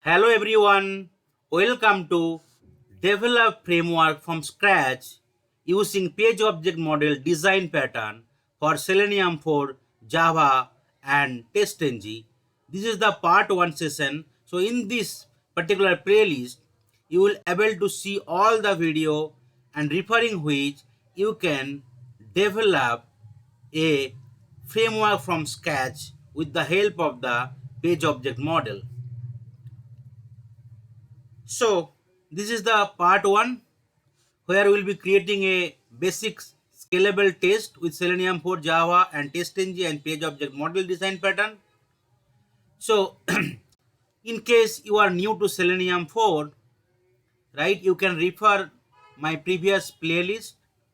Hello everyone, welcome to develop framework from scratch using page object model design pattern for Selenium for Java and TestNG. This is the part 1 session. So in this particular playlist, you will able to see all the video and referring which you can develop a framework from scratch with the help of the page object model. So this is the part 1 where we will be creating a basic scalable test with Selenium for Java and TestNG and page object model design pattern. So in case you are new to Selenium 4, right, you can refer my previous playlist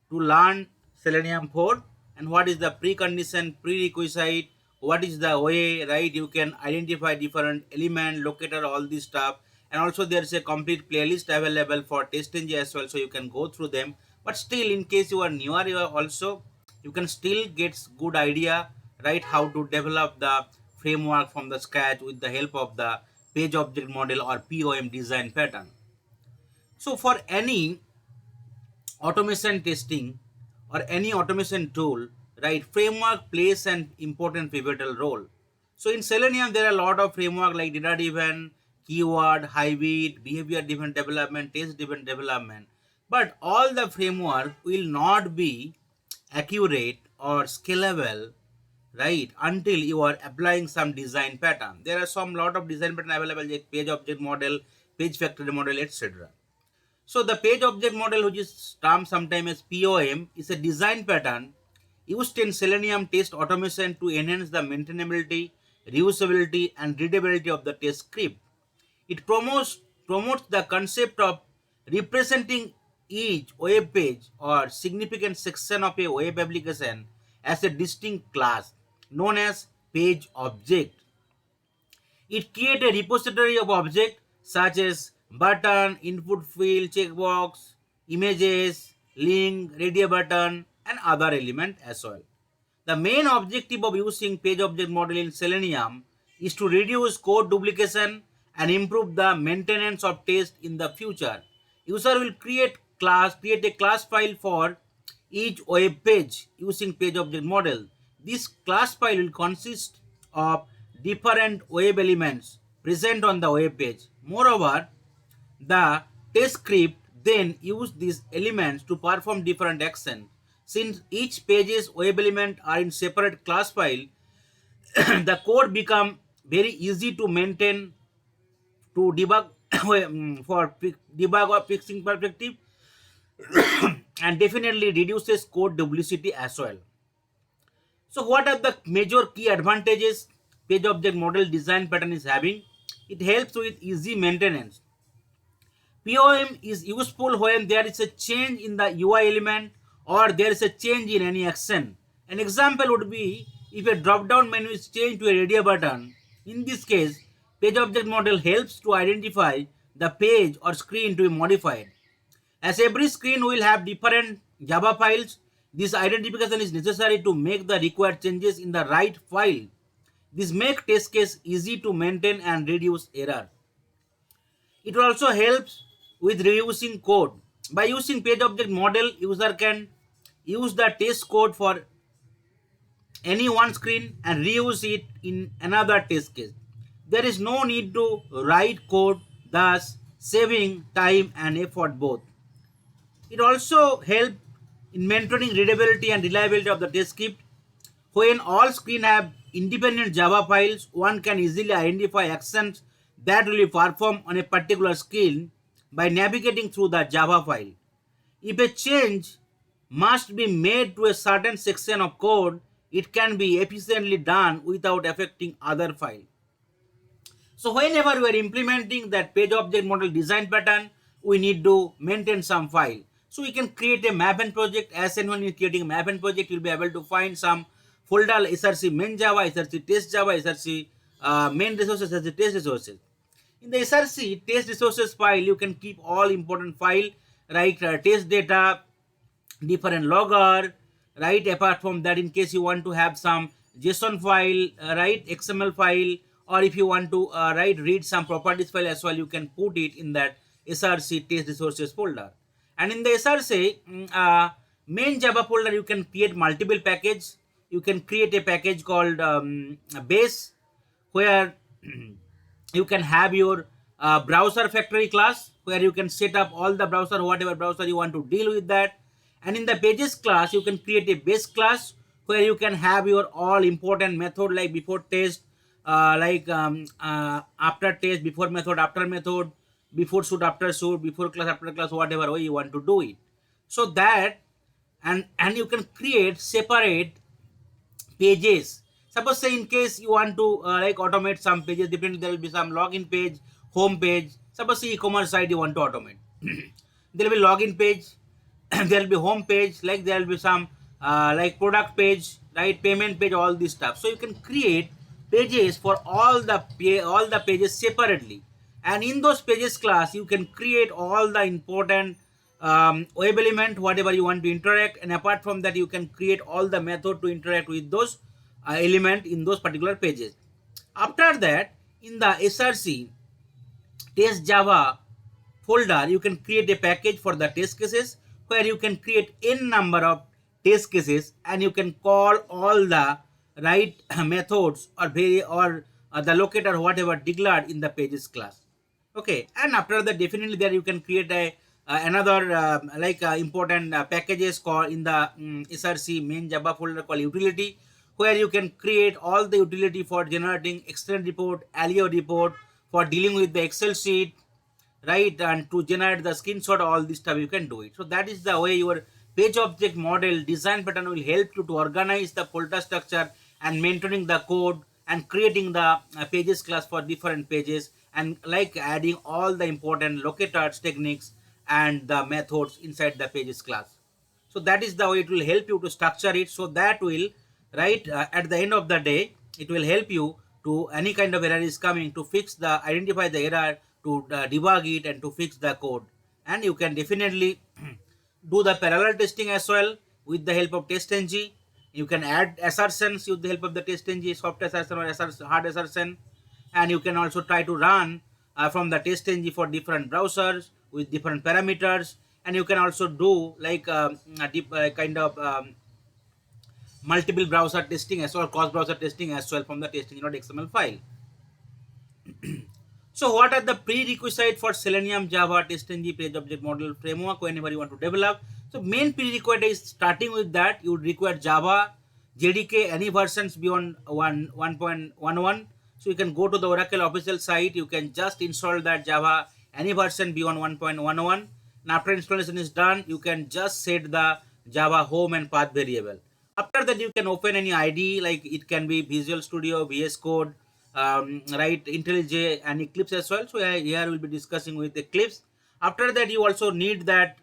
to learn Selenium 4 and what is the precondition, prerequisite, what is the way, right, you can identify different element, locator, all this stuff. And also there is a complete playlist available for TestNG as well, so you can go through them. But still, in case you are newer, you are also, you can still get good idea, right, how to develop the framework from the scratch with the help of the page object model or POM design pattern. So for any automation testing or any automation tool, right, framework plays an important pivotal role. So in Selenium, there are a lot of framework like data driven, keyword, hybrid, behavior driven development, test driven development. But all the framework will not be accurate or scalable, right, until you are applying some design pattern. There are some lot of design pattern available like page object model, page factory model, etc. So the page object model, which is termed sometimes as POM, is a design pattern used in Selenium test automation to enhance the maintainability, reusability, and readability of the test script. It promotes the concept of representing each web page or significant section of a web application as a distinct class known as page object. It creates a repository of objects such as button, input field, checkbox, images, link, radio button, and other elements as well. The main objective of using page object model in Selenium is to reduce code duplication and improve the maintenance of test in the future. User will create a class file for each web page using page object model. This class file will consist of different web elements present on the web page. Moreover, the test script then use these elements to perform different actions. Since each page's web element are in separate class file, the code become very easy to maintain to debug for debug or fixing perspective and definitely reduces code duplicity as well. So what are the major key advantages page object model design pattern is having? It helps with easy maintenance. POM is useful when there is a change in the UI element or there is a change in any action. An example would be if a drop-down menu is changed to a radio button. In this case, page object model helps to identify the page or screen to be modified. As every screen will have different Java files, this identification is necessary to make the required changes in the right file. This makes test case easy to maintain and reduce error. It also helps with reusing code. By using page object model, user can use the test code for any one screen and reuse it in another test case. There is no need to write code, thus saving time and effort both. It also helps in maintaining readability and reliability of the test script. When all screens have independent Java files, one can easily identify actions that will be performed on a particular screen by navigating through the Java file. If a change must be made to a certain section of code, it can be efficiently done without affecting other files. So whenever we are implementing that page object model design pattern, we need to maintain some file. So we can create a maven project. As and when you're creating a maven project, you'll be able to find some folder src main Java, src test Java, src main resources, src test resources. In the src test resources file, you can keep all important file, right? Test data, different logger, right? Apart from that, in case you want to have some JSON file, right, XML file, or if you want to read some properties file as well, you can put it in that src test resources folder. And in the src main Java folder, you can create multiple package. You can create a package called base, where you can have your browser factory class, where you can set up all the browser, whatever browser you want to deal with that. And in the pages class, you can create a base class, where you can have your all important method, like before test, after test, before method, after method, before shoot, after shoot, before class, after class, whatever way you want to do it. So that, and you can create separate pages. Suppose say in case you want to automate some pages, depending, there will be some login page, home page. Suppose say e-commerce site you want to automate. There will be login page, there will be home page, like there will be some product page, right, payment page, all this stuff. So you can create pages for all the pages separately, and in those pages class you can create all the important web element, whatever you want to interact, and apart from that you can create all the method to interact with those element in those particular pages. After that, in the src test Java folder, you can create a package for the test cases, where you can create n number of test cases, and you can call all the right methods, or the locator, whatever declared in the pages class. Okay, and after that, definitely there you can create a another important packages called in the src main Java folder called utility, where you can create all the utility for generating external report, alio report, for dealing with the excel sheet, right, and to generate the screenshot, all this stuff you can do it. So that is the way your page object model design pattern will help you to organize the folder structure and maintaining the code and creating the pages class for different pages, and like adding all the important locators techniques and the methods inside the pages class. So that is the way it will help you to structure it. So that will, right, at the end of the day, it will help you to any kind of error is coming, to fix the, identify the error, to debug it, and to fix the code. And you can definitely do the parallel testing as well with the help of TestNG. You can add assertions with the help of the TestNG, soft assertion or hard assertion. And you can also try to run from the TestNG for different browsers with different parameters. And you can also do like a deep kind of multiple browser testing as well, cross browser testing as well, from the testing.xml file. So what are the prerequisites for Selenium Java TestNG page object model framework whenever you want to develop? So main prerequisite is, starting with that, you would require Java JDK, any versions beyond 1.11. So you can go to the Oracle official site, you can just install that Java any version beyond 1.11. And after installation is done, you can just set the Java home and path variable. After that, you can open any IDE, like it can be Visual Studio, VS Code, right, IntelliJ, and Eclipse as well. So here we'll be discussing with Eclipse. After that, you also need that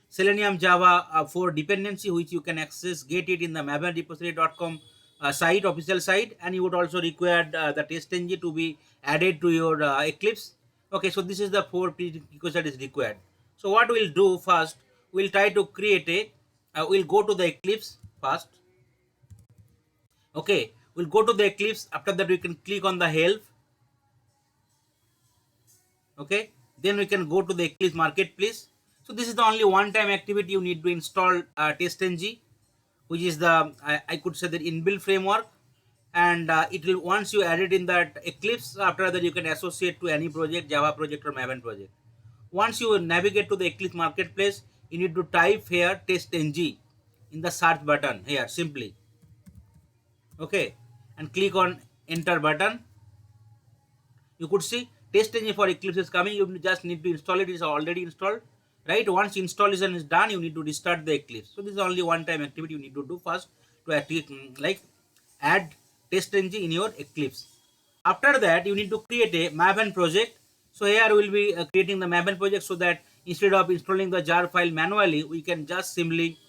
Selenium Java for dependency, which you can access, get it in the maven-repository.com site, official site, and you would also require the TestNG to be added to your Eclipse. Okay, so this is the 4 prerequisites that is required. So what we'll do first, we'll try to create a we'll go to the Eclipse first. Okay, we'll go to the Eclipse. After that, we can click on the help. Okay, then we can go to the Eclipse marketplace. So this is the only one-time activity. You need to install TestNG, which is the I could say the inbuilt framework, and it will, once you add it in that Eclipse, after that you can associate to any project, Java project or Maven project. Once you navigate to the Eclipse marketplace, you need to type here TestNG in the search button here simply. Okay, and click on enter button. You could see TestNG for Eclipse is coming. You just need to install it. It is already installed, right? Once installation is done, you need to restart the Eclipse. So this is only one time activity you need to do first to actually add TestNG in your Eclipse. After that, you need to create a maven project. So here we will be creating the maven project, so that instead of installing the jar file manually, we can just simply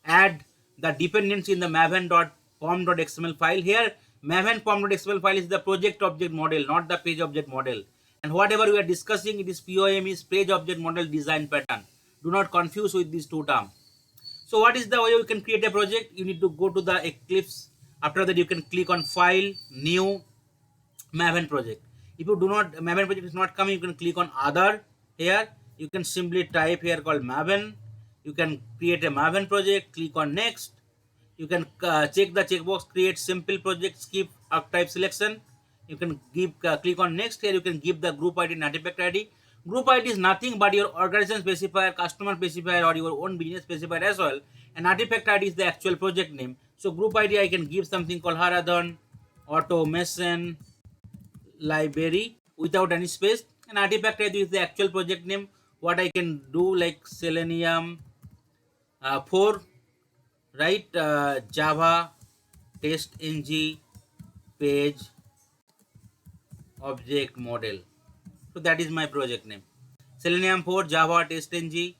add the dependency in the maven.pom.xml file. Here maven pom.xml file is the project object model, not the page object model. And whatever we are discussing, it is POM, is page object model design pattern. Do not confuse with these two terms. So what is the way you can create a project? You need to go to the Eclipse. After that, you can click on file, new, maven project. If you do not, maven project is not coming, you can click on other. Here you can simply type here called maven. You can create a maven project, click on next. You can check the checkbox, create simple project, skip archetype selection. You can give click on next. Here you can give the group ID and artifact ID. Group ID is nothing but your organization specifier, customer specifier, or your own business specifier as well. And artifact ID is the actual project name. So group ID I can give something called Haradhan automation library without any space. And artifact ID is the actual project name. What I can do, like Selenium 4, right? Java TestNG page object model. So that is my project name. Selenium 4 Java TestNG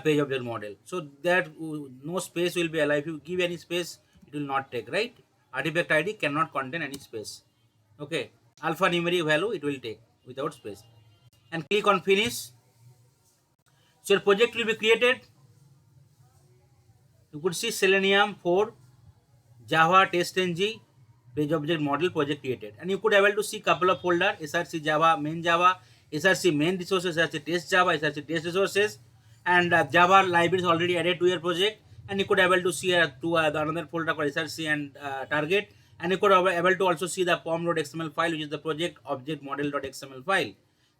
page object model. So that no space will be allowed. If you give any space, it will not take, right? Artifact ID cannot contain any space. Okay. Alphanumeric value it will take without space. And click on finish. So your project will be created. You could see Selenium 4 Java TestNG page object model project created, and you could able to see couple of folder: src Java, src main resources, src test Java, src test resources, and Java library is already added to your project. And you could able to see the another folder called src and target, and you could able to also see the pom.xml file, which is the project object model.xml file.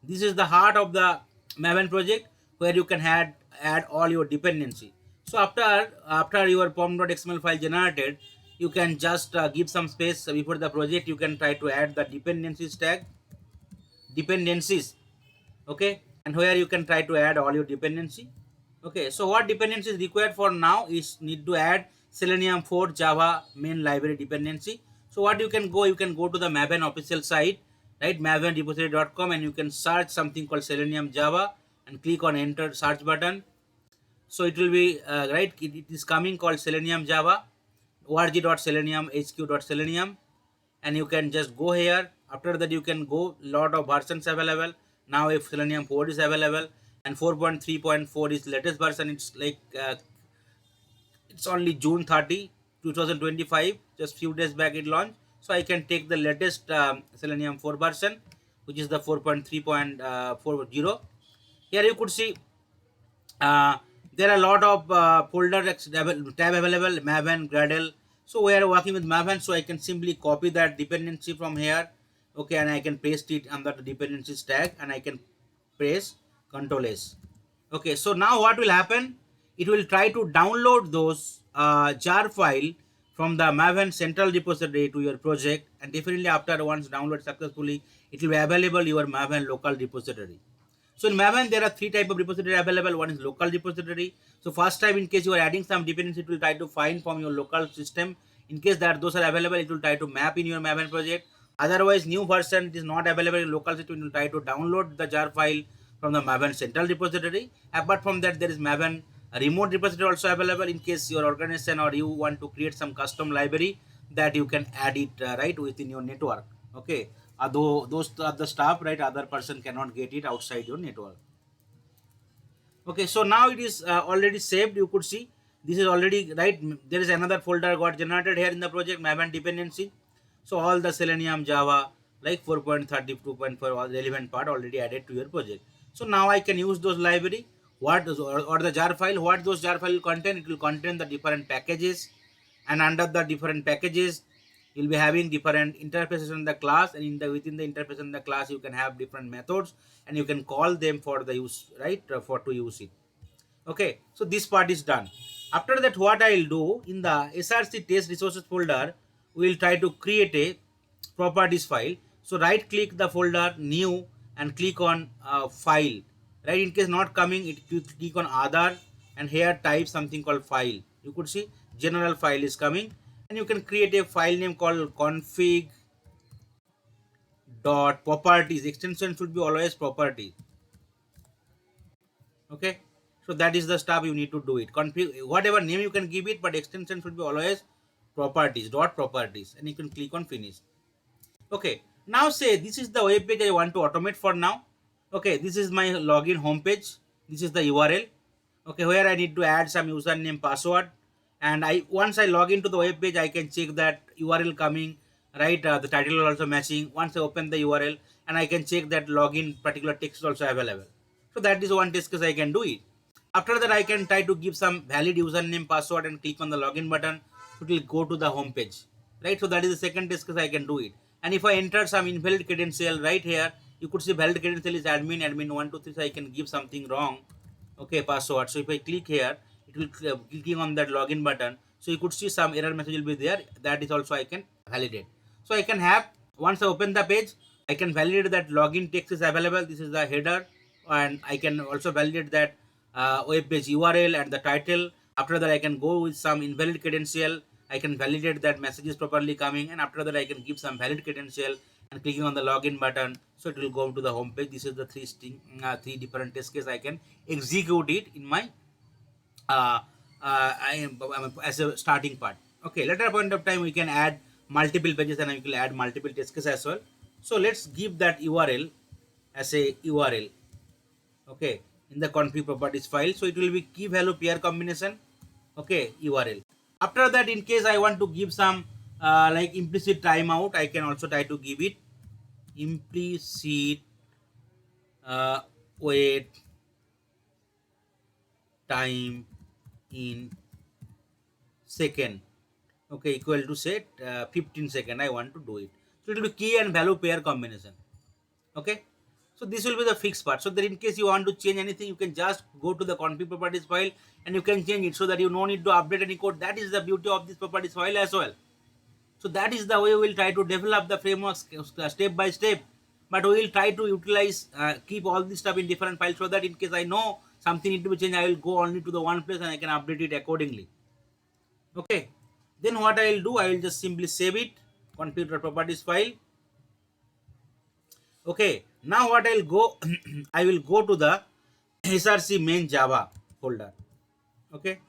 This is the heart of the maven project, where you can add all your dependency. So after your pom.xml file generated, you can just give some space before the project. You can try to add the dependencies, okay, and where you can try to add all your dependency. Okay, so what dependency is required for now is need to add Selenium 4 Java main library dependency. So what you can go to the maven official site, right? mavenrepository.com, and you can search something called Selenium Java and click on enter search button. So it will be right, it is coming called Selenium Java org.selenium hq.selenium, and you can just go here. After that you can go, lot of versions available. Now if Selenium 4 is available, and 4.3.4 is latest version. It's like it's only June 30 2025, just few days back it launched. So I can take the latest Selenium 4 version, which is the 4.3.40. Here you could see there are a lot of folder tab available, maven, gradle. So we are working with maven, so I can simply copy that dependency from here, okay, and I can paste it under the dependencies tag, and I can press Ctrl S. Okay, so now what will happen, it will try to download those jar file from the maven central repository to your project, and definitely after once download successfully, it will be available your maven local repository. So in maven, there are three type of repository available. One is local repository. So first time, in case you are adding some dependency, it will try to find from your local system. In case that those are available, it will try to map in your maven project. Otherwise, new version, it is not available in local system, it will try to download the jar file from the maven central repository. Apart from that, there is maven remote repository also available, in case your organization or you want to create some custom library that you can add it right within your network. Okay, although those are the stuff, right, other person cannot get it outside your network. Okay, so now it is already saved. You could see this is already right. There is another folder got generated here in the project, maven dependency. So all the Selenium Java like 4.32.4 all relevant part already added to your project. So now I can use those library, or the jar file. What those jar file will contain, it will contain the different packages, and under the different packages you'll be having different interfaces in the class, and within the interface in the class you can have different methods, and you can call them for the use, right, for to use it. Okay, so this part is done. After that, what I'll do, in the src test resources folder, we will try to create a properties file. So right click the folder, new, and click on file, right? In case not coming, it you click on other, and here type something called file. You could see general file is coming, and you can create a file name called config dot properties. Extension should be always property. Okay, so that is the stuff you need to do it. Config, whatever name you can give it, but extension should be always properties dot properties, and you can click on finish. Okay, now say this is the web page I want to automate for now. Okay, this is my login homepage. This is the URL. Okay, where I need to add some username, password, and once I log into the web page, I can check that URL coming right? The title is also matching. Once I open the URL, and I can check that login particular text is also available. So that is one test case I can do it. After that, I can try to give some valid username, password, and click on the login button. It will go to the home page, right? So that is the second test case I can do it. And if I enter some invalid credential right here, you could see valid credential is admin 123. So I can give something wrong, okay, password. So if I click here, it will clicking on that login button. So you could see some error message will be there. That is also I can validate. So I can have, once I open the page, I can validate that login text is available. This is the header, and I can also validate that web page URL and the title. After that, I can go with some invalid credential. I can validate that message is properly coming, and after that, I can give some valid credential and clicking on the login button. So it will go to the home page. This is the three different test case I can execute it in my uh, as a starting part. Okay, later point of time we can add multiple pages and we can add multiple test cases as well. So let's give that URL as a URL. Okay, in the config properties file. So it will be key value pair combination. Okay, URL. After that, in case I want to give some like implicit timeout, I can also try to give it implicit wait time in second, okay, equal to set 15 second. I want to do it. So it will be key and value pair combination. Okay, so this will be the fixed part. So that in case you want to change anything, you can just go to the config properties file and you can change it, so that you no need to update any code. That is the beauty of this properties file as well. So that is the way we will try to develop the framework step by step. But we will try to utilize, keep all this stuff in different files, so that in case I know something need to be changed, I will go only to the one place and I can update it accordingly. Okay, then what I will do, I will just simply save it, configure properties file. Okay, now what I will go, I will go to the src main java folder. Okay,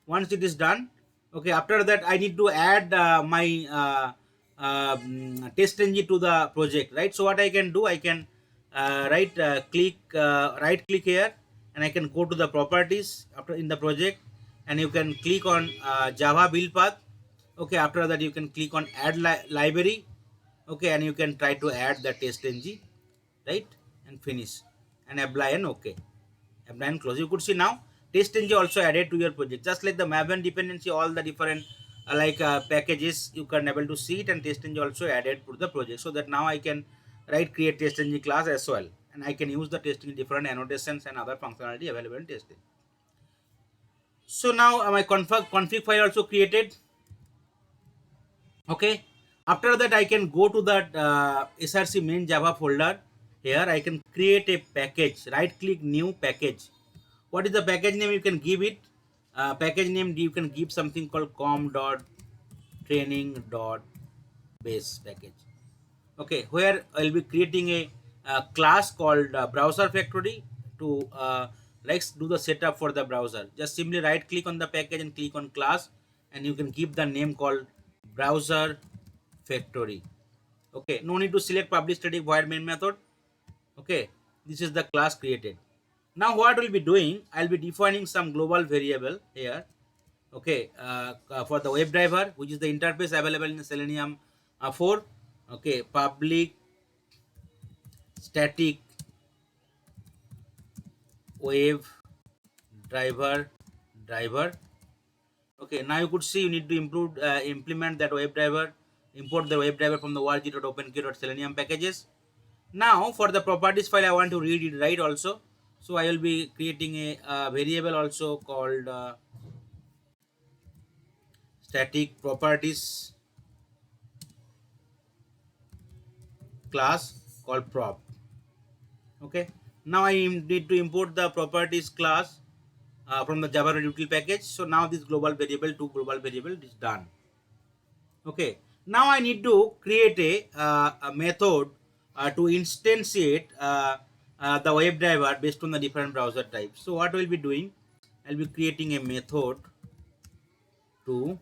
once it is done, okay, after that I need to add my TestNG to the project, right? So what I can do, I can right click here, and I can go to the properties after in the project, and you can click on Java build path. Okay, after that you can click on add library. Okay, and you can try to add the TestNG, right, and finish and apply and okay, apply and close. You could see now TestNG also added to your project, just like the maven dependency, all the different packages you can able to see it, and TestNG also added to the project. So that now I can create TestNG class as well, and I can use the TestNG different annotations and other functionality available in testing. So now my config file also created. Okay, after that I can go to that src main java folder. Here I can create a package, right click new package. What is the package name? You can give it package name, you can give something called com.training.base package. Okay, where I'll be creating a class called browser factory to let's do the setup for the browser. Just simply right click on the package and click on class, and you can give the name called browser factory. Okay, no need to select public static void main method. Okay, this is the class created. Now what we'll be doing, I'll be defining some global variable here. Okay, for the WebDriver, which is the interface available in Selenium 4. Okay, public static web driver. Okay, now you could see you need to implement that WebDriver, import the WebDriver from the org.openkey.selenium packages. Now for the properties file, I want to read it right also. So I will be creating a variable also called static properties class called prop. Okay, now I need to import the properties class from the Java util package. So now this global variable to global variable is done. Okay, now I need to create a method to instantiate the WebDriver based on the different browser types. So what we'll be doing, I'll be creating a method to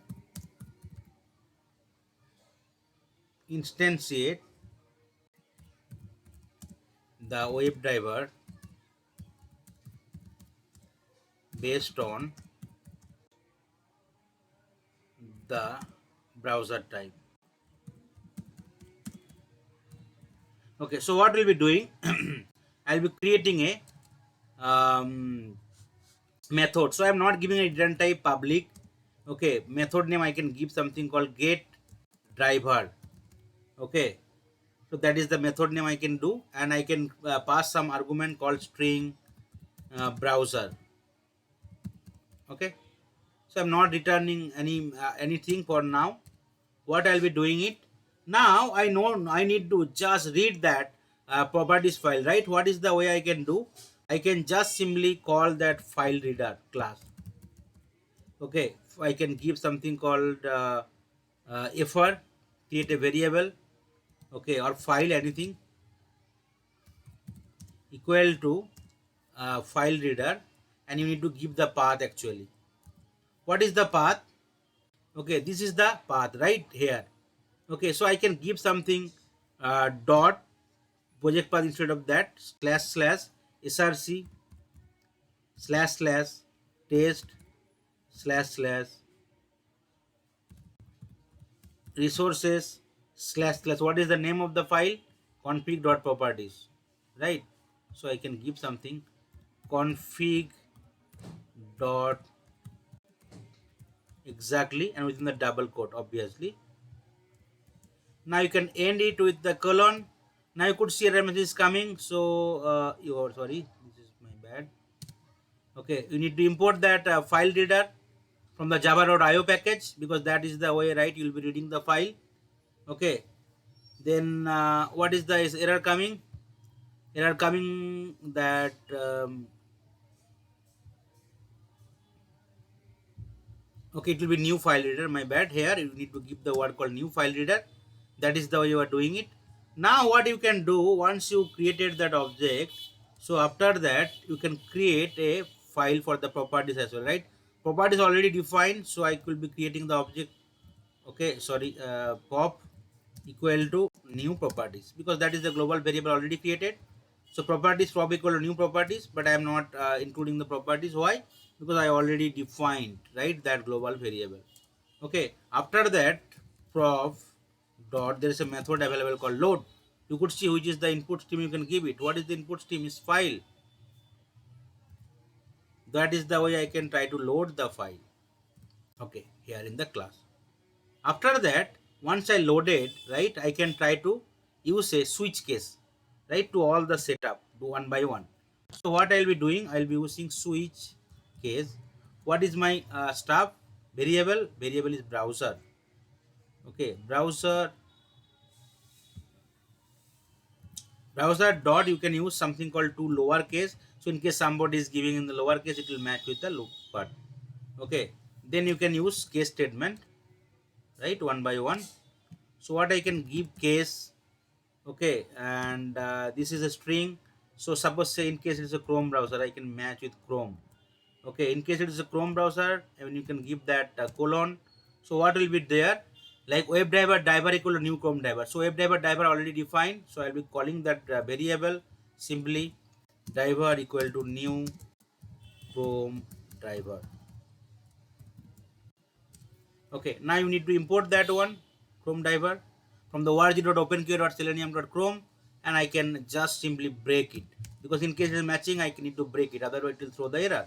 instantiate the WebDriver based on the browser type. Okay, so what we'll be doing, I'll be creating a method. So I'm not giving a return type public. Okay, method name I can give something called get driver. Okay, so that is the method name I can do, and I can pass some argument called string browser. Okay, so I'm not returning anything for now. What I'll be doing it now, I know I need to just read that properties file, right? What is the way I can do? I can just simply call that file reader class. Okay, I can give something called effort, create a variable, okay, or file, anything equal to file reader, and you need to give the path actually. What is the path? Okay, this is the path right here. Okay, so I can give something dot project path, instead of that slash slash src slash slash test slash slash resources slash slash, what is the name of the file? Config dot properties, right? So I can give something config dot exactly, and within the double quote obviously. Now you can end it with the colon. Now you could see a message is coming. So you are sorry, this is my bad. Okay, you need to import that file reader from the java.io package, because that is the way, right? You'll be reading the file. Okay, then what is the error coming? Error coming that okay, it will be new file reader, my bad. Here you need to give the word called new file reader. That is the way you are doing it. Now what you can do, once you created that object, so after that you can create a file for the properties as well, right? Properties already defined, so I will be creating the object. Okay, sorry, pop equal to new properties, because that is the global variable already created. So properties prop equal to new properties, but I am not including the properties. Why? Because I already defined, right, that global variable. Okay, after that prop dot, there is a method available called load. You could see which is the input stream you can give it. What is the input stream? Is file. That is the way I can try to load the file. Okay, here in the class. After that, once I loaded, right, I can try to use a switch case, right, to all the setup, do one by one. So what I'll be doing, I'll be using switch case. What is my stuff? Variable. Variable is browser. Okay, browser dot, you can use something called to lowercase. So in case somebody is giving in the lowercase, it will match with the loop part. Okay, then you can use case statement, right, one by one. So what I can give case. Okay, and this is a string. So suppose say in case it's a Chrome browser, I can match with Chrome. Okay, in case it is a Chrome browser, and you can give that colon. So what will be there? Like WebDriver equal to new Chrome driver. So WebDriver already defined. So I'll be calling that variable simply driver equal to new Chrome driver. Okay, now you need to import that one Chrome driver from the org.openqa.selenium.chrome, and I can just simply break it, because in case it is matching, I need to break it, otherwise it will throw the error.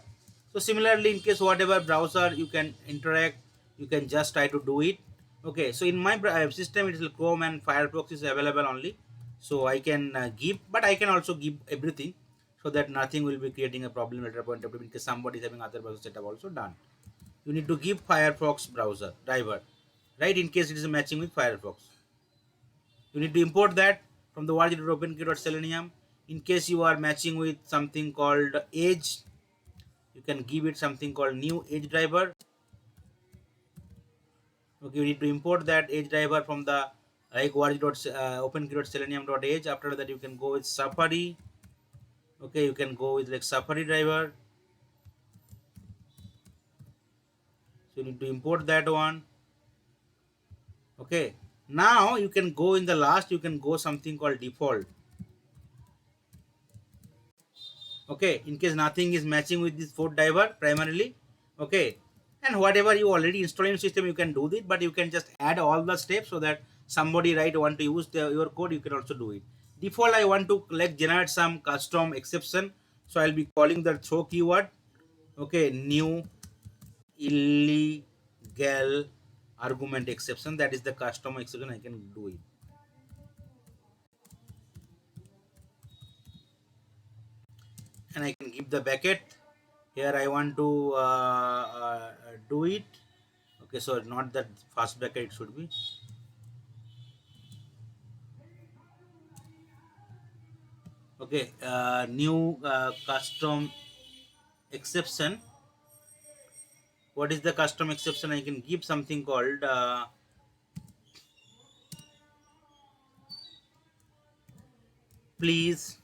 So similarly, in case whatever browser you can interact, you can just try to do it. Okay, so in my system, it is Chrome and Firefox is available only, so I can give, but I can also give everything, so that nothing will be creating a problem later point of time in case somebody is having other browser setup also done. You need to give Firefox browser driver, right, in case it is matching with Firefox. You need to import that from the org.openqa.selenium. In case you are matching with something called Edge, you can give it something called new Edge driver. Okay, you need to import that Edge driver from the like org.openqa.selenium.edge. After that, you can go with Safari. Okay, you can go with like Safari driver. So you need to import that one. Okay, now you can go in the last, you can go something called default. Okay, in case nothing is matching with this fourth driver primarily. Okay, and whatever you already install in system, you can do this, but you can just add all the steps, so that somebody want to use your code, you can also do it. Default I want to like generate some custom exception, so I'll be calling the throw keyword. Okay, new illegal argument exception, that is the custom exception, I can do it. And I can give the bucket. Here I want to do it. Okay, so not that first bucket, it should be. Okay, new custom exception. What is the custom exception? I can give something called please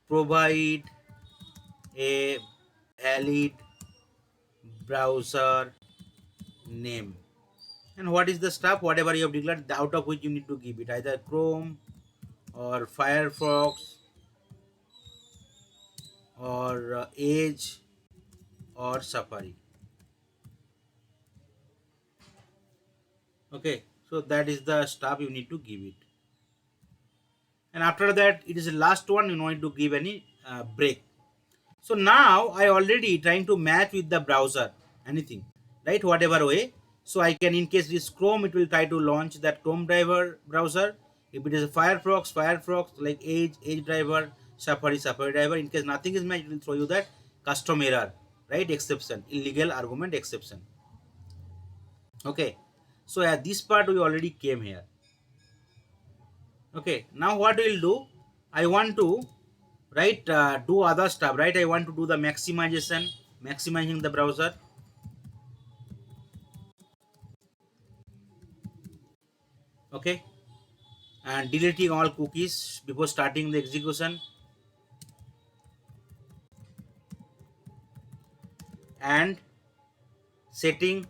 provide a valid browser name. And what is the stuff? Whatever you have declared, out of which you need to give it either Chrome or Firefox or Edge or Safari. Okay, so that is the stuff you need to give it. And after that, it is the last one, you don't need to give any break. So now I already trying to match with the browser, anything, right? Whatever way. So I can, in case this Chrome, it will try to launch that Chrome driver browser. If it is a Firefox, Firefox, like Edge driver, Safari, Safari driver. In case nothing is matched, it will throw you that custom error, right? Exception, illegal argument exception. Okay. So at this part we already came here. Okay. Now what we'll do? I want to do other stuff, right? I want to do the maximizing the browser. Okay, and deleting all cookies before starting the execution, and setting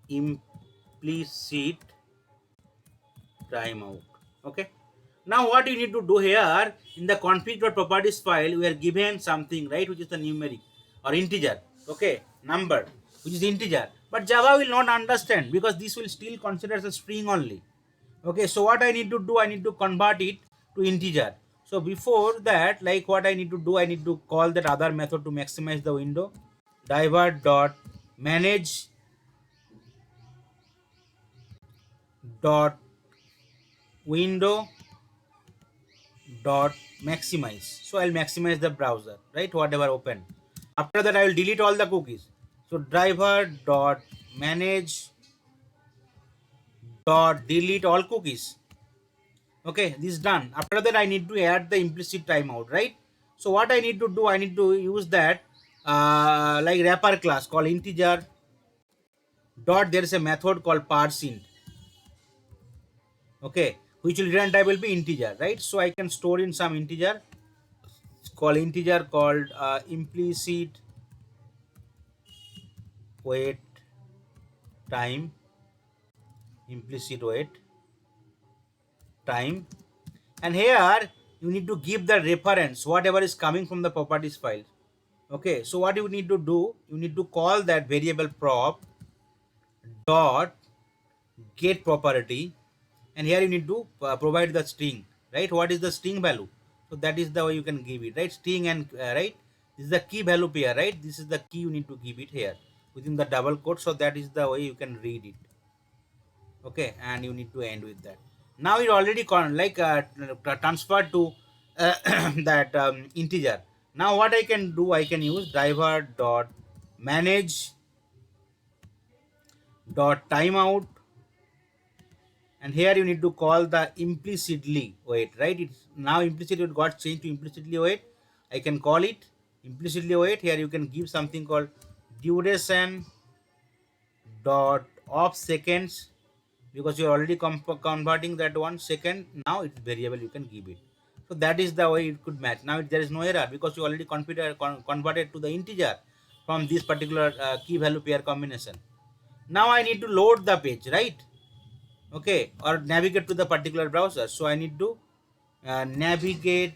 implicit timeout. Okay, now what you need to do here, in the config.properties file we are given something, right, which is the numeric or integer. Okay, number, which is integer, but Java will not understand because this will still consider as a string only. Okay, so what I need to do, I need to convert it to integer. So before that, like what I need to do, I need to call that other method to maximize the window, divert dot manage dot window dot maximize. So I'll maximize the browser, right, whatever open. After that I will delete all the cookies. So driver dot manage dot delete all cookies. Okay, this is done. After that I need to add the implicit timeout, right? So what I need to do, I need to use that like wrapper class called integer dot, there is a method called parseInt. Okay, which will return type will be integer, right? So I can store in some integer, called integer called implicit wait time, implicit wait time. And here you need to give the reference whatever is coming from the properties file. Okay, so what you need to do, you need to call that variable prop dot get property, and here you need to provide the string, right? What is the string value? So that is the way you can give it, right? String and right, this is the key value pair, right? This is the key, you need to give it here within the double quote, so that is the way you can read it. Okay, and you need to end with that. Now it already transferred to that integer. Now what I can do, I can use driver dot manage dot timeout, and here you need to call the implicitly wait, right? It's now implicitly got changed to implicitly wait. I can call it implicitly wait. Here you can give something called duration dot of seconds, because you're already converting that 1 second. Now it's variable, you can give it. So that is the way it could match. Now there is no error because you already converted to the integer from this particular key value pair combination. Now I need to load the page, right? Okay, or navigate to the particular browser. So I need to navigate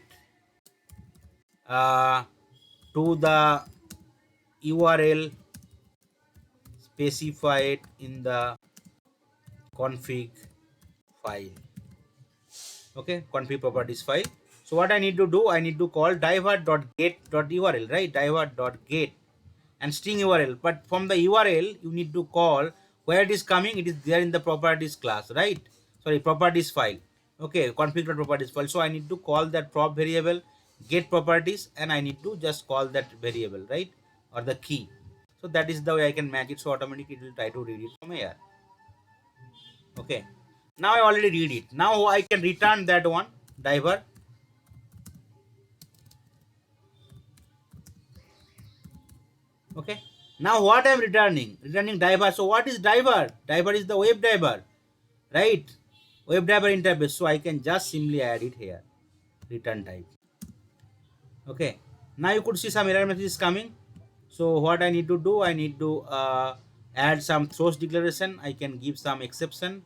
uh, to the URL specified in the config file. Okay, config properties file. So what I need to do, I need to call diver.get.url, right? Diver.get and string URL. But from the URL, you need to call where it is coming. It is there in the properties class, right? Sorry, properties file. Okay, config.properties file. So I need to call that prop variable get properties, and I need to just call that variable, right? Or the key. So that is the way I can match it. So automatically it will try to read it from here. Okay. Now I already read it. Now I can return that one diver. Okay. Now what I'm returning? Returning diver. So what is diver? Diver is the web diver, right? Web diver interface. So I can just simply add it here. Return type. Okay. Now you could see some error messages coming. So what I need to do? I need to add some throws declaration. I can give some exception,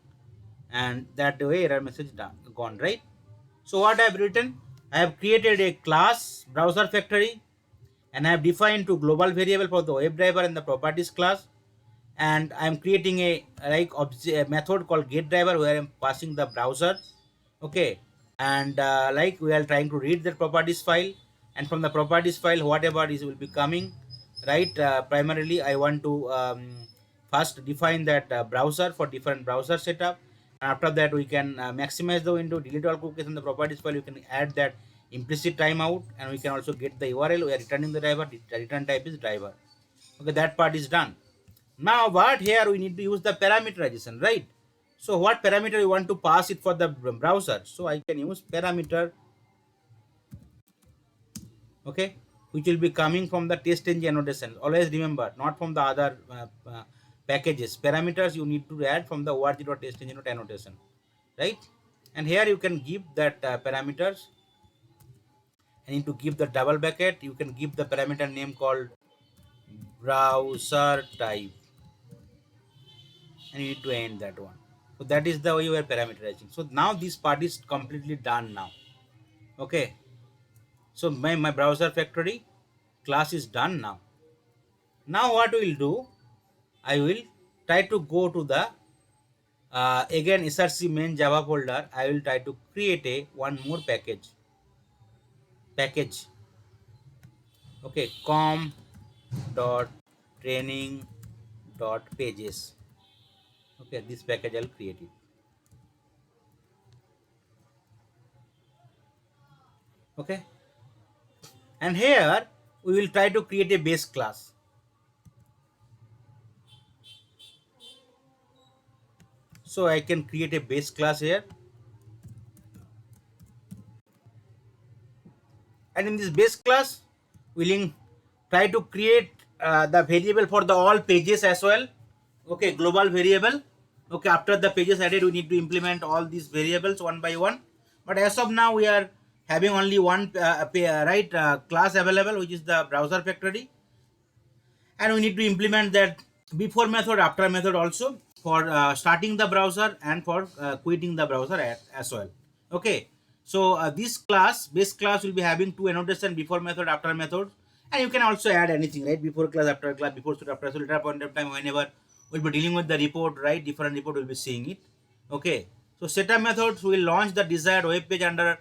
and that way error message done, gone, right? So what I have written? I have created a class browser factory, and I have defined two global variable for the web driver and the properties class, and I'm creating a a method called get driver where I'm passing the browser. Okay, and like we are trying to read the properties file, and from the properties file whatever is will be coming, right? Primarily I want to first define that browser for different browser setup, and after that we can maximize the window, delete all cookies. In the properties file you can add that implicit timeout, and we can also get the URL. We are returning the driver. The return type is driver. Okay, that part is done. Now what here we need to use the parameterization, right? So what parameter you want to pass it for the browser? So I can use parameter, okay, which will be coming from the TestNG annotation. Always remember, not from the other packages. Parameters you need to add from the org.testng annotation, right? And here you can give that parameters. I need to give the double bracket. You can give the parameter name called browser type, and you need to end that one. So that is the way you are parameterizing. So now this part is completely done now. Okay, so my browser factory class is done now. Now what we will do, I will try to go to the again src main java folder. I will try to create a one more package. Okay, com dot training dot pages. Okay, this package I'll create it. Okay, and here we will try to create a base class. So I can create a base class here, and in this base class we'll try to create the variable for the all pages as well. Okay, global variable. Okay, after the pages added we need to implement all these variables one by one, but as of now we are having only one class available, which is the browser factory, and we need to implement that before method, after method also, for starting the browser and for quitting the browser as well. Okay, so this class base class will be having two annotation, before method, after method, and you can also add anything, right? Before class, after class, before should, after. So later point of time whenever we'll be dealing with the report, right, different report will be seeing it. Okay, so setup methods will launch the desired web page under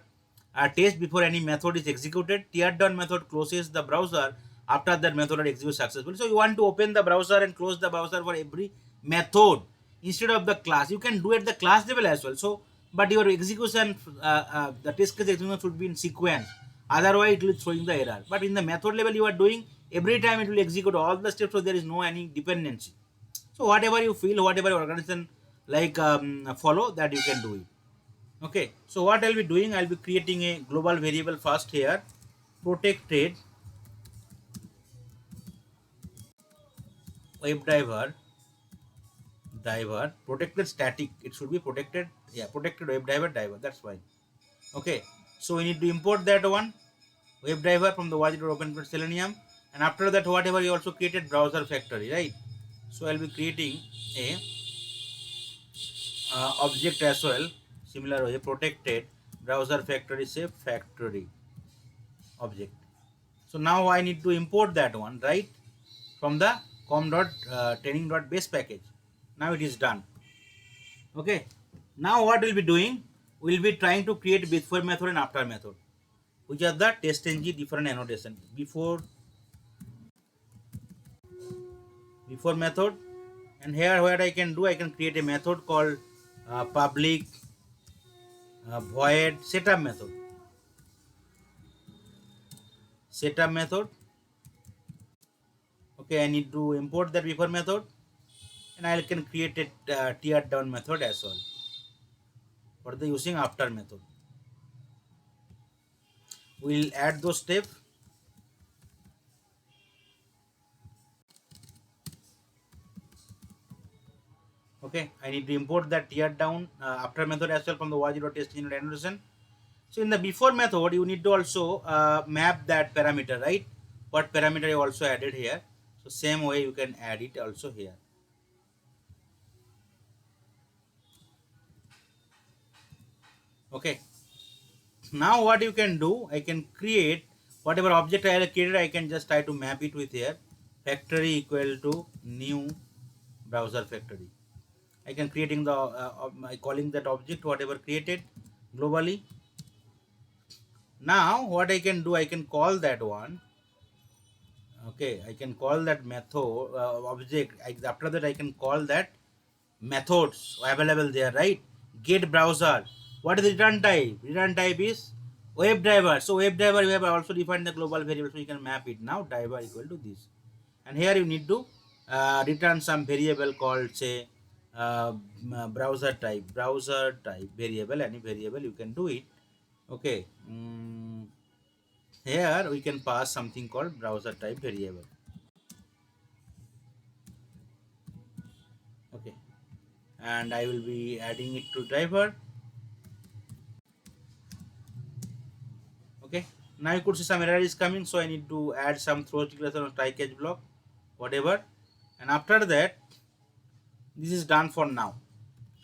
test before any method is executed. Teardown method closes the browser after that method executes successfully. So you want to open the browser and close the browser for every method instead of the class. You can do at the class level as well. So, but your execution, the test case execution should be in sequence. Otherwise, it will throwing the error. But in the method level, you are doing every time it will execute all the steps, so there is no any dependency. So whatever you feel, whatever your organization follow, that you can do it. Okay, so what I'll be doing, I'll be creating a global variable first here, protected web driver protected static. It should be protected, yeah, protected web driver, that's fine. Okay, so we need to import that one web driver from the open Selenium, and after that whatever you also created browser factory, right? So I'll be creating a object as well, similar way, protected browser factory, say factory object. So now I need to import that one, right, from the com.training.base package. Now it is done. Okay, Now what we'll be doing, we'll be trying to create before method and after method, which are the TestNG different annotation. Before method, and here what I can do, I can create a method called public void setup method. Okay, I need to import that before method, and I can create a tear down method as well for the using after method. We'll add those steps. Okay, I need to import that tear down after method as well from the y0 annotation. So in the before method, you need to also map that parameter, right? What parameter you also added here. So same way you can add it also here. Okay. Now what you can do, I can create whatever object I created, I can just try to map it with here. Factory equal to new browser factory. I can creating the calling that object whatever created globally. Now what I can do, I can call that one. Okay, I can call that method object. After that I can call that methods available there, right? Get browser. What is the return type? Return type is web driver. So web driver we have also defined the global variable, so you can map it now. Driver equal to this, and here you need to return some variable called say browser type variable. Any variable you can do it. Okay. Here we can pass something called browser type variable. Okay, and I will be adding it to driver. Okay, now you could see some error is coming, so I need to add some throw declaration or try catch block, whatever, and after that this is done for now.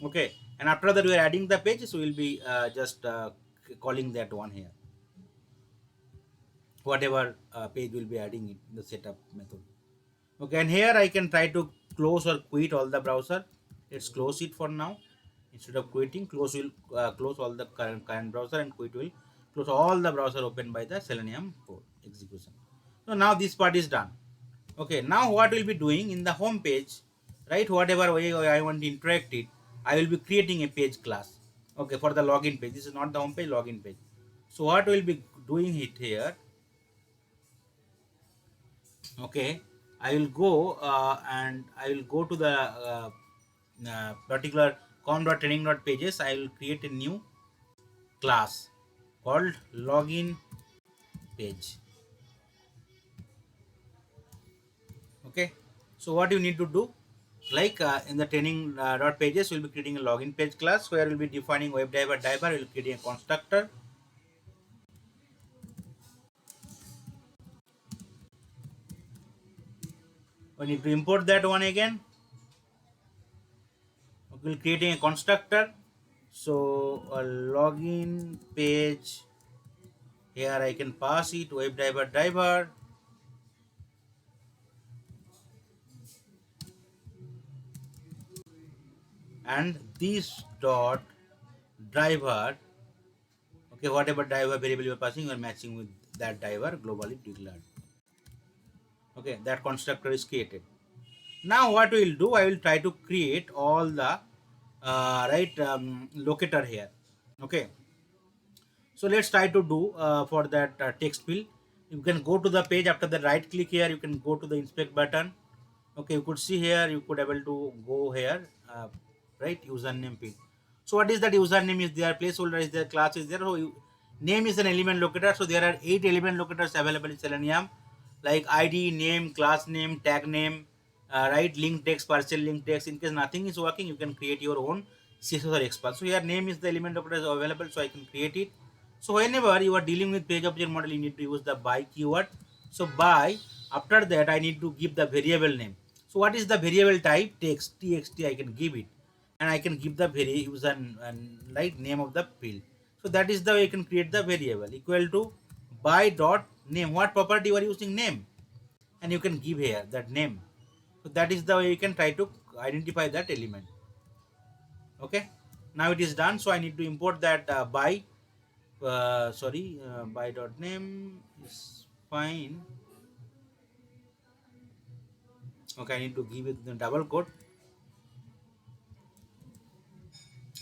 Okay, and after that we are adding the page, so we'll be just calling that one here, whatever page will be adding it in the setup method. Okay, and here I can try to close or quit all the browser. Let's close it for now. Instead of quitting, close will close all the current browser, and quit will close all the browser open by the Selenium code execution. So now this part is done. Okay, now what we'll be doing in the home page, right? Whatever way I want to interact it, I will be creating a page class. Okay, for the login page. This is not the home page, login page. So what we'll be doing it here. Okay, I will go and I will go to the particular com.training.pages. I will create a new class called login page. Okay, so what you need to do, like in the training dot pages, we'll be creating a login page class where we'll be defining web driver. We'll create a constructor. We need to import that one again. We'll creating a constructor. So a login page. Here I can pass it web driver, and this dot driver. Okay, whatever driver variable you are passing, you are matching with that driver globally declared. Okay, that constructor is created. Now what we will do, I will try to create all the locator here. Okay, so let's try to do for that text field. You can go to the page. After the right click here, you can go to the inspect button. Okay, you could see here, you could able to go here, right, username field. So what is that username is there, placeholder is there, class is there. So name is an element locator. So there are 8 element locators available in Selenium, like id, name, class name, tag name, right, link text, partial link text. In case nothing is working, you can create your own CSS or expert. So here name is the element locator is available, so I can create it. So whenever you are dealing with page object model, you need to use the by keyword. So by, after that I need to give the variable name. So what is the variable type? Text, txt I can give it, and I can give the user and like name of the field. So that is the way you can create the variable equal to by dot name. What property you are using? Name, and you can give here that name. So that is the way you can try to identify that element. Okay. Now it is done. So I need to import that by dot name is fine. Okay, I need to give it the double quote.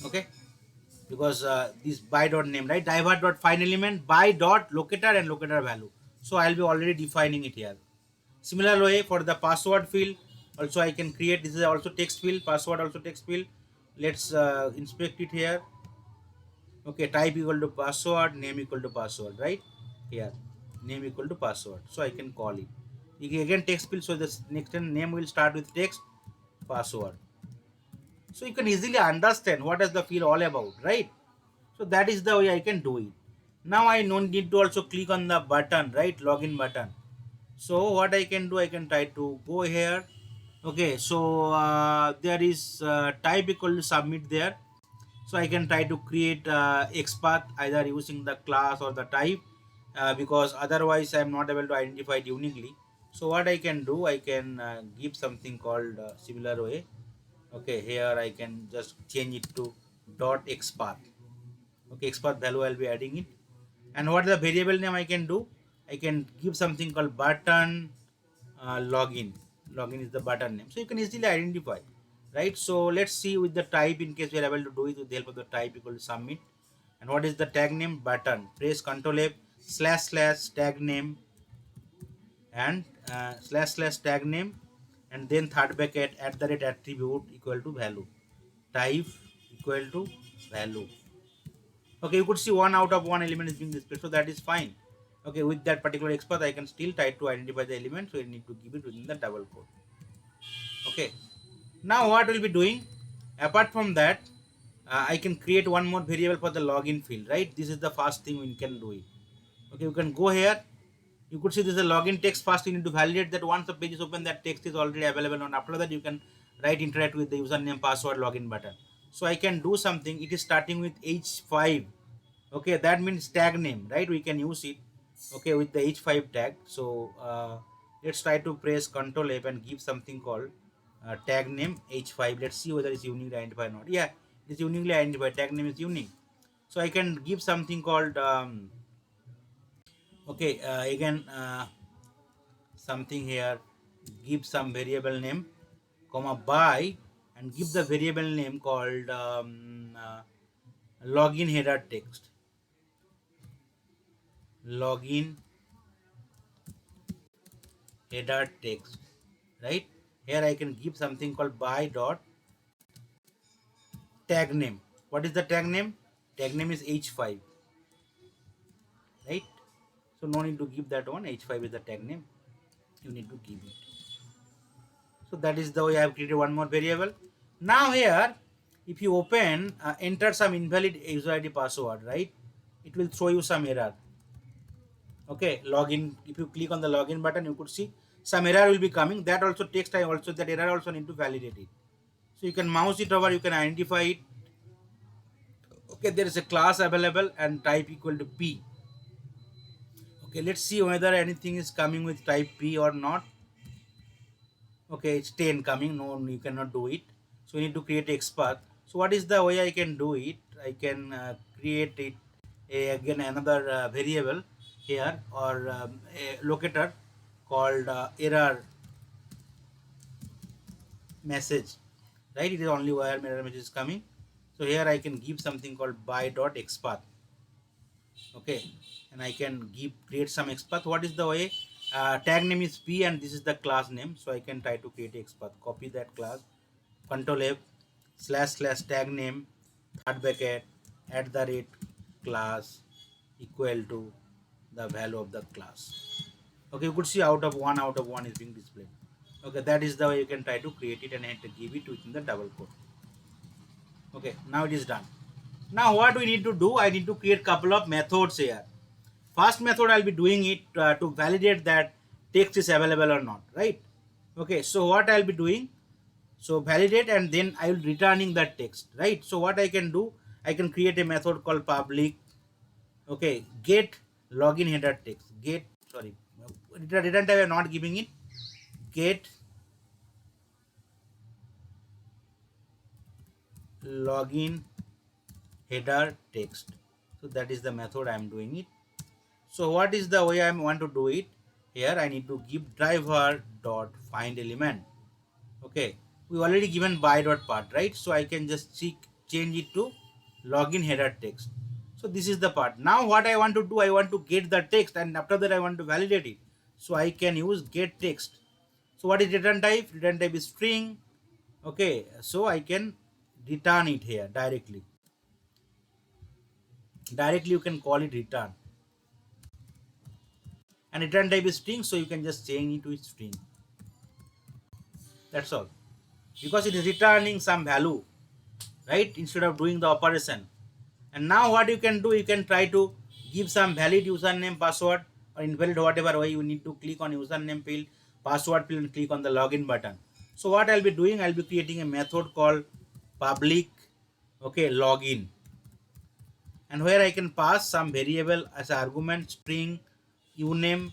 Okay, because this by dot name, right, divert dot find element by dot locator and locator value. So I'll be already defining it here. Similar way for the password field also I can create. This is also text field, password also text field. Let's inspect it here. Okay, type equal to password, name equal to password, right? Here, name equal to password. So I can call it. Again text field, so this next name will start with text, password. So you can easily understand what is the field all about, right? So that is the way I can do it. Now I don't need to also click on the button, right? Login button. So what I can do, I can try to go here. Okay, so there is type equal to submit there. So I can try to create XPath either using the class or the type, because otherwise I am not able to identify it uniquely. So what I can do, I can give something called similar way. Okay, here I can just change it to dot XPath. Okay, XPath value I'll be adding it. And what is the variable name I can do? I can give something called button login. Login is the button name. So you can easily identify, right? So let's see with the type, in case we are able to do it with the help of the type equal to submit. And what is the tag name? Button. Press Ctrl F / tag name and / tag name, and then third bracket @attribute equal to value. Type equal to value. Okay, you could see 1 out of 1 element is being displayed, so that is fine. Okay, with that particular XPath, I can still try to identify the element, so I need to give it within the double quote. Okay, now what we'll be doing, apart from that, I can create one more variable for the login field, right? This is the first thing we can do it. Okay, you can go here. You could see this is a login text. First, you need to validate that once the page is open, that text is already available, and after that, you can interact with the username, password, login button. So I can do something. It is starting with H5. Okay, that means tag name, right? We can use it. Okay, with the H5 tag. So let's try to press Ctrl F and give something called tag name H5. Let's see whether it's uniquely identified or not. Yeah, it's uniquely identified. Tag name is unique. So I can give something called okay, again something here. Give some variable name, comma by, and give the variable name called login header text. Login header text, right? Here I can give something called by dot tag name. What is the tag name? Tag name is H5, right? So no need to give that one. H5 is the tag name. You need to give it. So that is the way I have created one more variable. Now here, if you open, enter some invalid user ID password, right? It will throw you some error. Okay, login. If you click on the login button, you could see some error will be coming. That also takes time. Also, that error also need to validate it. So you can mouse it over. You can identify it. Okay, there is a class available and type equal to P. Okay, let's see whether anything is coming with type P or not. Okay, it's 10 coming. No, you cannot do it. So you need to create XPath. So what is the way I can do it? I can create it again another variable here, or a locator called error message. Right? It is only where error message is coming. So here I can give something called by.xpath. Okay, and I can create some XPath. What is the way? Tag name is P and this is the class name, so I can try to create XPath. Copy that class, Control F / tag name, third bracket @class equal to the value of the class. Okay, you could see out of 1 is being displayed. Okay, that is the way you can try to create it and give it within the double quote. Okay, now it is done. Now what we need to do, I need to create couple of methods here. First method I'll be doing it to validate that text is available or not, right? Okay, so what I'll be doing, so validate and then I will returning that text, right? So what I can do, I can create a method called public, okay, get login header text, get, sorry, return type I'm not giving it, get login header text. So that is the method I am doing it. So what is the way I want to do it? Here I need to give driver dot find element. Okay, we already given by dot part, right? So I can just change it to login header text. So this is the part. Now what I want to do, I want to get the text, and after that I want to validate it. So I can use get text. So what is return type? Return type is string. Okay, so I can return it here directly. Directly you can call it return. And return type is string, so you can just change it to string. That's all. Because it is returning some value, right? Instead of doing the operation. And now what you can do, you can try to give some valid username, password, or invalid whatever way. You need to click on username field, password field, and click on the login button. So what I'll be doing, I'll be creating a method called public, okay, login, and where I can pass some variable as argument, string uname,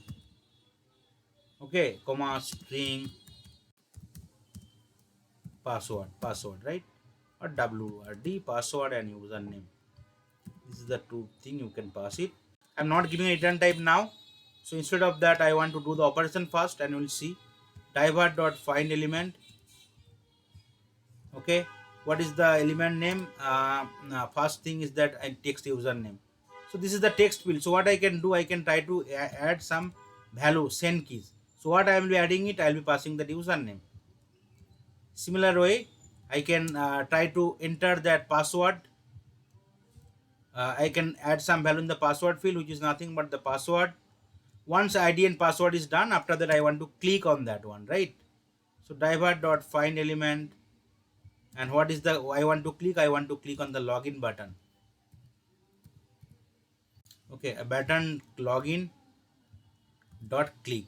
okay, comma string password, right, or wrd password and username. This is the two thing you can pass it. I'm not giving a return type now. So instead of that, I want to do the operation first, and we'll see divert dot find element. Okay, what is the element name? First thing is that I text username. So this is the text field. So what I can do, I can try to add some value, send keys. So what I will be adding it, I will be passing that username. Similar way, I can try to enter that password. I can add some value in the password field, which is nothing but the password. Once ID and password is done, after that I want to click on that one, right? So divert dot find element, and what is the I want to click? I want to click on the login button. Okay, a button login dot click.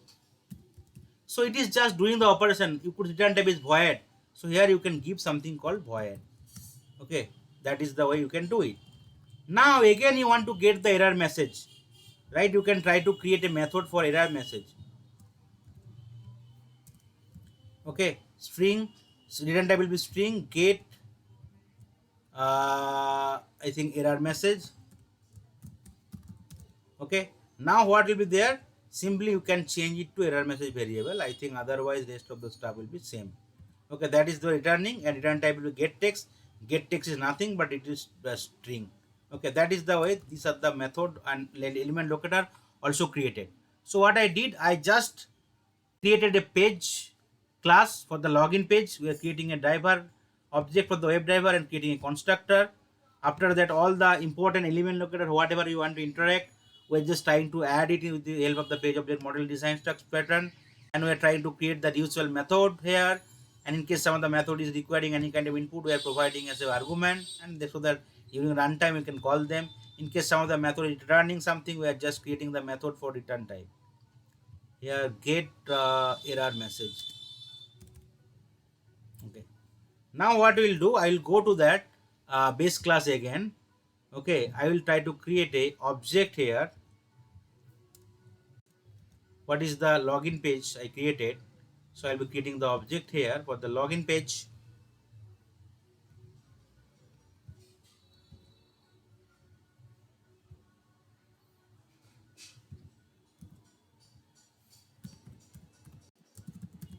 So it is just doing the operation. You could return type is void. So here you can give something called void. Okay, that is the way you can do it. Now again you want to get the error message, right? You can try to create a method for error message. Okay, string, so return type will be string get I think error message. Okay, now what will be there? Simply you can change it to error message variable. I think otherwise rest of the stuff will be same. Okay, that is the returning, and return type will be get text. Get text is nothing but it is the string. Okay, that is the way. These are the method and element locator also created. So what I did, I just created a page class for the login page. We are creating a driver object for the web driver and creating a constructor. After that, all the important element locator, whatever you want to interact, we're just trying to add it with the help of the page object model design structure pattern, and we're trying to create the usual method here. And in case some of the method is requiring any kind of input, we are providing as an argument, and so that during runtime we can call them. In case some of the method is returning something, we are just creating the method for return type. Here get error message. Okay, now what we'll do, I will go to that base class again. Okay, I will try to create a object here. What is the login page I created? So I'll be creating the object here for the login page.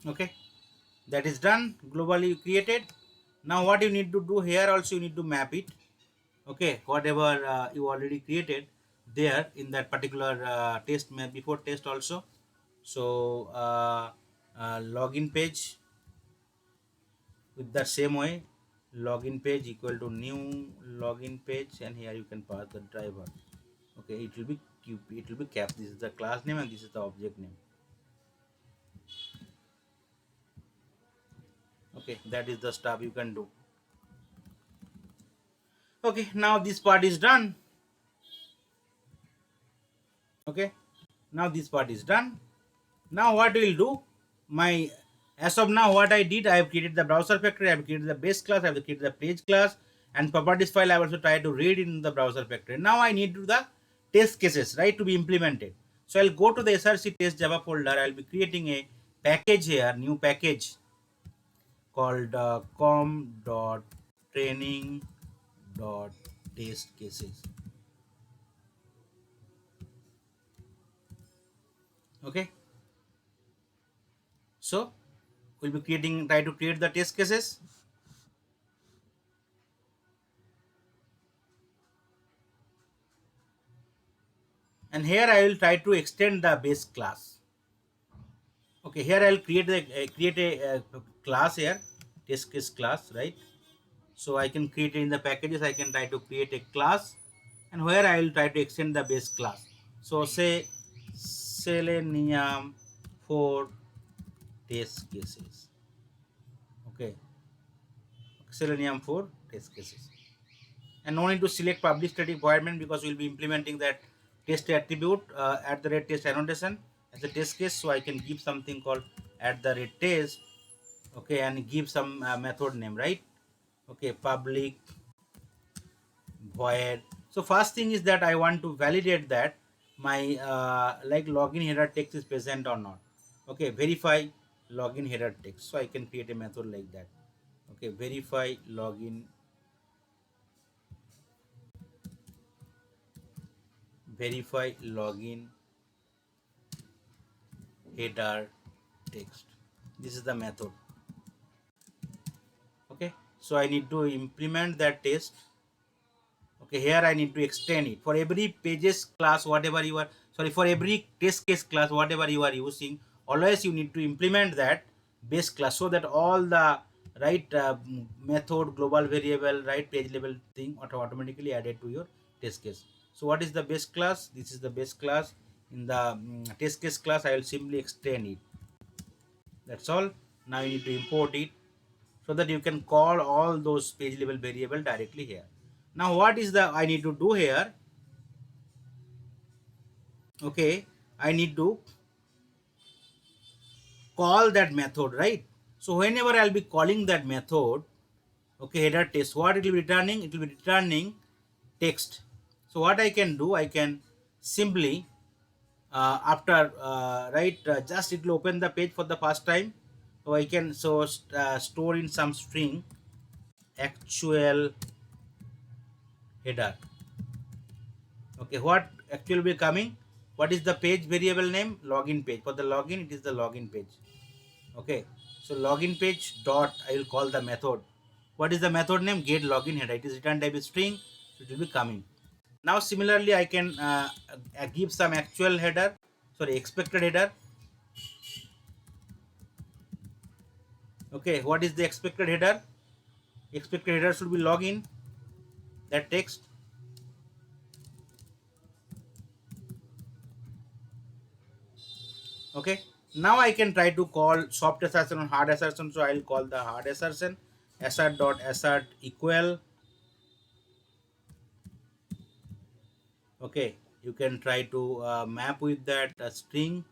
Okay, that is done. Globally you created. Now what you need to do here, also you need to map it. Okay, whatever you already created there in that particular test map before test also. So login page with the same way, login page equal to new login page, and here you can pass the driver. Okay, it will be cap. This is the class name and this is the object name. Okay, that is the stuff you can do. Okay, now this part is done. Okay, now this part is done. Now what we'll do, my as of now what I did, I have created the browser factory, I have created the base class, I have created the page class, and properties file I also try to read in the browser factory. Now I need to do the test cases, right, to be implemented. So I'll go to the src test java folder. I'll be creating a package here, new package called com.training.java. test cases. Okay, so we'll be try to create the test cases. And here I will try to extend the base class. Okay, here I'll create a class here, test case class, right? So I can create it in the packages. I can try to create a class, and where I will try to extend the base class. So say Selenium for test cases. Okay, Selenium for test cases, and no need to select public static environment because we'll be implementing that test attribute at the rate test annotation as a test case. So I can give something called at the rate test. Okay, and give some method name, right? Okay, public void. So first thing is that I want to validate that my like login header text is present or not. Okay, verify login header text. So I can create a method like that. Okay, verify login header text. This is the method. Okay, so I need to implement that test. Okay, here I need to extend it for every pages class, whatever you are, sorry, for every test case class, whatever you are using, always you need to implement that base class so that all the right method, global variable, right page level thing automatically added to your test case. So what is the base class? This is the base class. In the test case class, I will simply extend it. That's all. Now you need to import it so that you can call all those page level variable directly here. Now what is the I need to do here? Okay, I need to call that method, right? So whenever I'll be calling that method, okay, header test, what it will be returning? It will be returning text. So what I can do, I can simply after right just it will open the page for the first time. So I can store in some string actual header. Okay, what actually will be coming? What is the page variable name? Login page. For the login, it is the login page. Okay, so login page dot I will call the method. What is the method name? Get login header. It is return type is string, so it will be coming. Now similarly, I can give some actual header, sorry, expected header. Okay, what is the expected header? Expected header should be login, that text. Okay, now I can try to call soft assertion or hard assertion. So I will call the hard assertion assert dot assert equal. Okay, you can try to map with that string.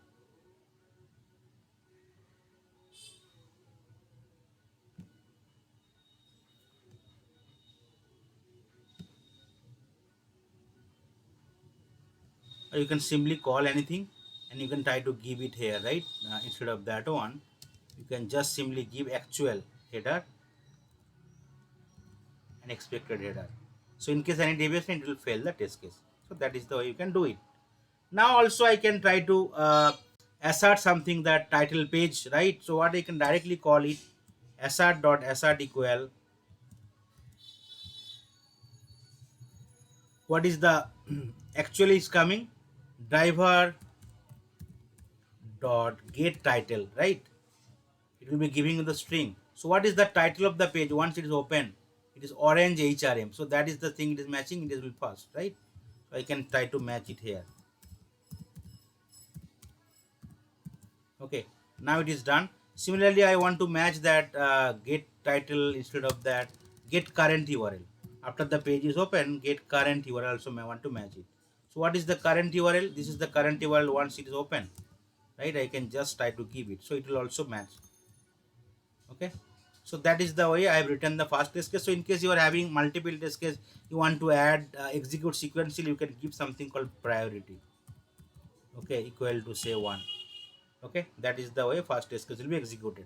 Or you can simply call anything and you can try to give it here, right? Instead of that one, you can just simply give actual header and expected header. So in case any deviation, it will fail the test case. So that is the way you can do it. Now also I can try to assert something, that title page, right? So what I can directly call it assert dot assert equal. What is the actually is coming? Driver dot get title, right? It will be giving you the string. So what is the title of the page once it is open? It is orange HRM. So that is the thing it is matching. It is will first, right? So I can try to match it here. Okay, now it is done. Similarly, I want to match that get title instead of that get current URL. After the page is open, get current URL also I want to match it. So what is the current URL? This is the current URL once it is open, right? I can just try to give it. So it will also match. Okay, so that is the way I have written the first test case. So in case you are having multiple test case, you want to add execute sequentially, you can give something called priority. Okay, equal to say 1. Okay, that is the way first test case will be executed.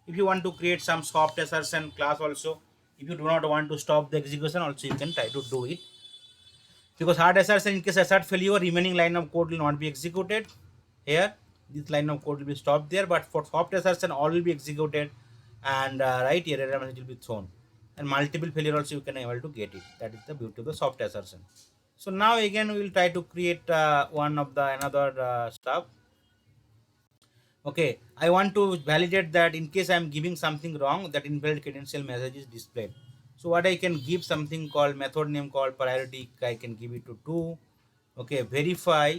If you want to create some soft assertion class also, If you do not want to stop the execution, also you can try to do it. Because hard assertion, in case assert failure, remaining line of code will not be executed. Here, this line of code will be stopped there, but for soft assertion, all will be executed, and right here error message will be thrown. And multiple failure also you can able to get it. That is the beauty of the soft assertion. So now again we will try to create one of the another stuff. Okay, I want to validate that in case I am giving something wrong, that invalid credential message is displayed. So what I can give something called method name called priority. I can give it to 2. Okay, verify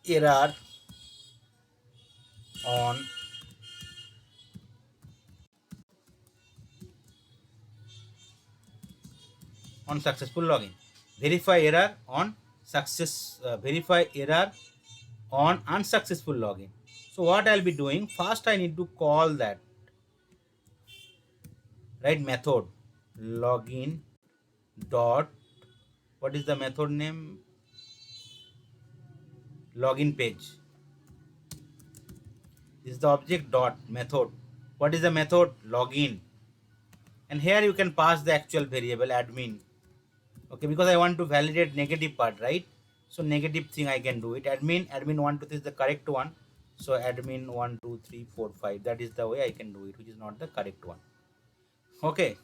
error on successful login. Verify error on success. Verify error on unsuccessful login. So what I'll be doing first, I need to call that right method login dot, what is the method name, login page. This is the object dot method. What is the method? Login. And here you can pass the actual variable admin. Okay, because I want to validate negative part, right? So negative thing I can do it. Admin 1 2 3 is the correct one. So admin 1 2 3 4 5. That is the way I can do it, which is not the correct one. Okay.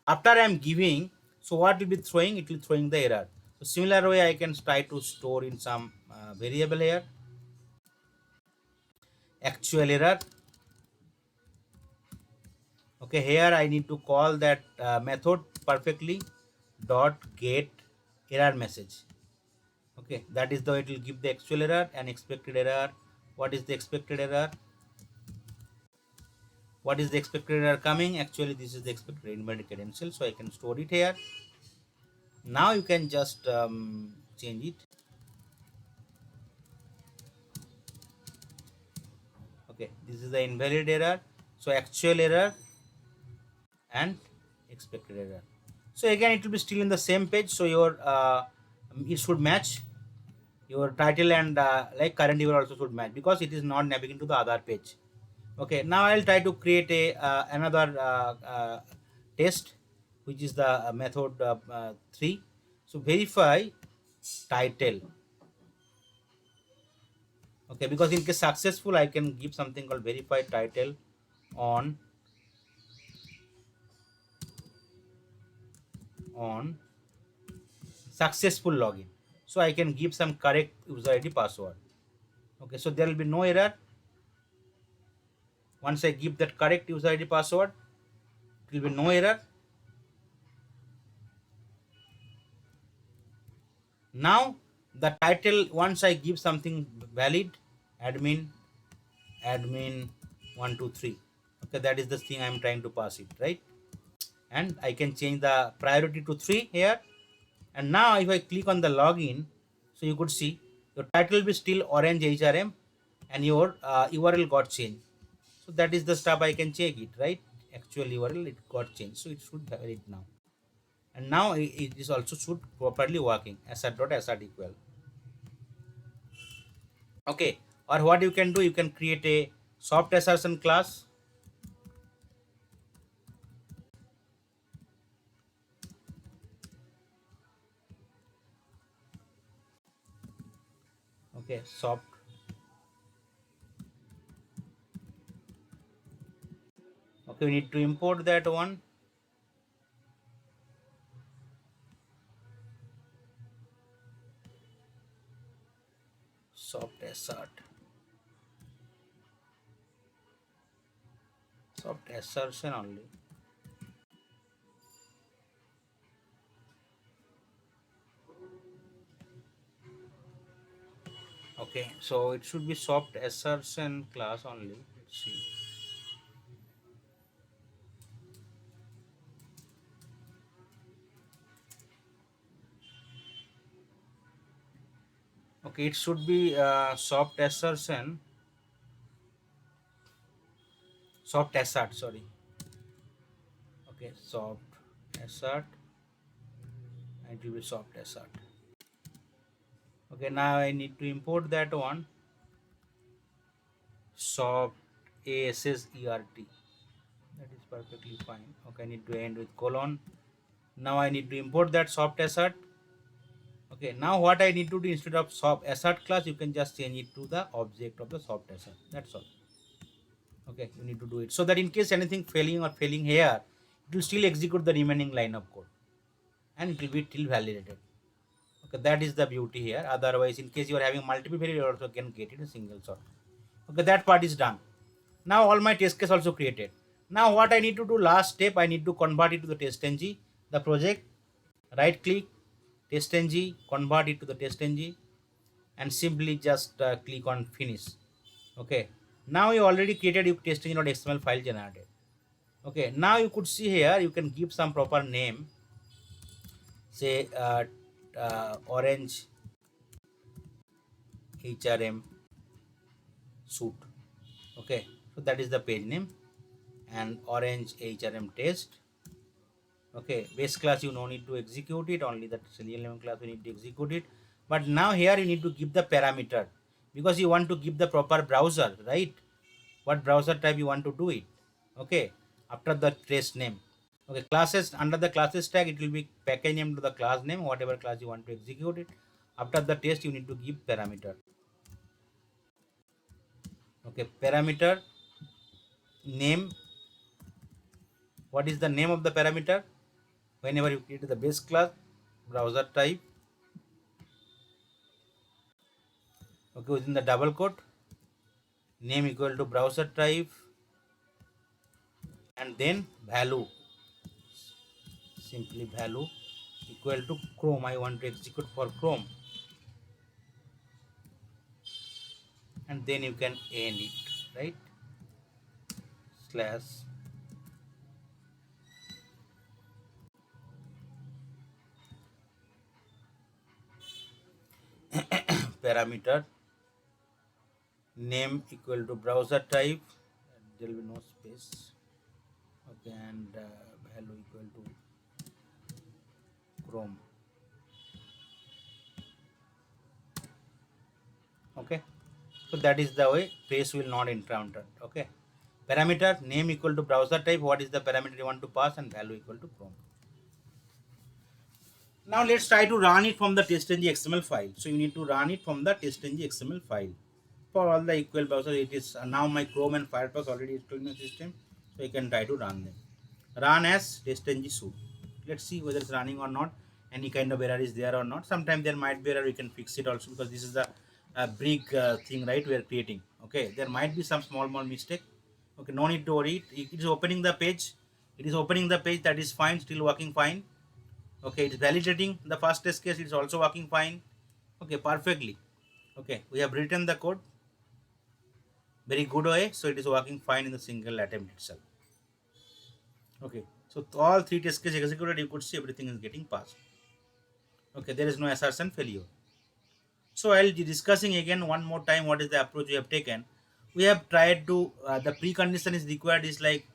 After I am giving, so what will be throwing? It will throwing the error. So similar way I can try to store in some variable here. Actual error. Okay, here I need to call that method perfectly dot get error message. Okay, that is the way it will give the actual error and expected error. What is the expected error? What is the expected error coming? Actually, this is the expected invalid credential, so I can store it here. Now you can just change it. Okay, this is the invalid error. So actual error and expected error. So again, it will be still in the same page. So your it should match your title and like current URL also should match, because it is not navigating to the other page. Okay, now I'll try to create a another test, which is the method 3. So verify title. Okay, because in case successful, I can give something called verify title on successful login. So I can give some correct user ID password. Okay, so there will be no error. Once I give that correct user ID password, it will be no error. Now the title, once I give something valid, admin 1 2 3. Okay, that is the thing I am trying to pass it, right? And I can change the priority to 3 here. And now if I click on the login, so you could see your title will be still orange HRM and your URL got changed. So that is the stuff I can check it, right? Actual URL it got changed, so it should have it now. And now it is also should properly working. Assert equal. Okay, or what you can do, you can create a soft assertion class. Okay, soft. Okay, we need to import that one. Soft assert. Soft assertion only. Okay, so it should be soft assertion class only. Let's see. Okay, it should be soft assertion. Soft assert, sorry. Okay, soft assert. And it will be soft assert. Okay, now I need to import that one. Soft assert. That is perfectly fine. Okay, I need to end with colon. Now I need to import that soft assert. Okay, now what I need to do, instead of soft assert class, you can just change it to the object of the soft assert. That's all. Okay, you need to do it so that in case anything failing here, it will still execute the remaining line of code and it will be still validated. Okay, that is the beauty here. Otherwise, in case you are having multiple variables, you also can get it in single shot. Okay, that part is done. Now all my test case also created. Now what I need to do, last step, I need to convert it to the TestNG, the project. Right click, TestNG, convert it to the TestNG, and simply just click on finish. Okay, now you already created your TestNG.xml file generated. Okay, now you could see here, you can give some proper name, say orange HRM suit. Okay, so that is the page name, and orange HRM test. Okay, base class you no need to execute it, only that Selenium class you need to execute it. But now here you need to give the parameter, because you want to give the proper browser, right? What browser type you want to do it. Okay, after the test name. Okay, classes, under the classes tag it will be package name to the class name, whatever class you want to execute it. After the test you need to give parameter. Okay, parameter name. What is the name of the parameter? Whenever you create the base class, browser type. Okay, within the double quote, name equal to browser type, and then value, simply value equal to Chrome. I want to execute for Chrome, and then you can end it, right? Slash parameter name equal to browser type, there will be no space. Okay, and value equal to Chrome. Okay, so that is the way space will not encounter. Okay, parameter name equal to browser type, what is the parameter you want to pass, and value equal to Chrome. Now let's try to run it from the TestNG XML file. So you need to run it from the TestNG XML file. For all the equal browser, it is now my Chrome and Firefox already installed in the system, so you can try to run them. Run as TestNG suit. Let's see whether it's running or not. Any kind of error is there or not. Sometimes there might be error. We can fix it also, because this is the big thing, right? We are creating. Okay, there might be some small mistake. Okay, no need to worry. It is opening the page. It is opening the page. That is fine. Still working fine. Okay, it's validating the first test case. It's also working fine. Okay, perfectly. Okay, we have written the code very good way, so it is working fine in the single attempt itself. Okay, so all three test cases executed, you could see everything is getting passed. Okay, there is no assertion failure. So I'll be discussing again one more time what is the approach we have taken. We have tried to the precondition is required is like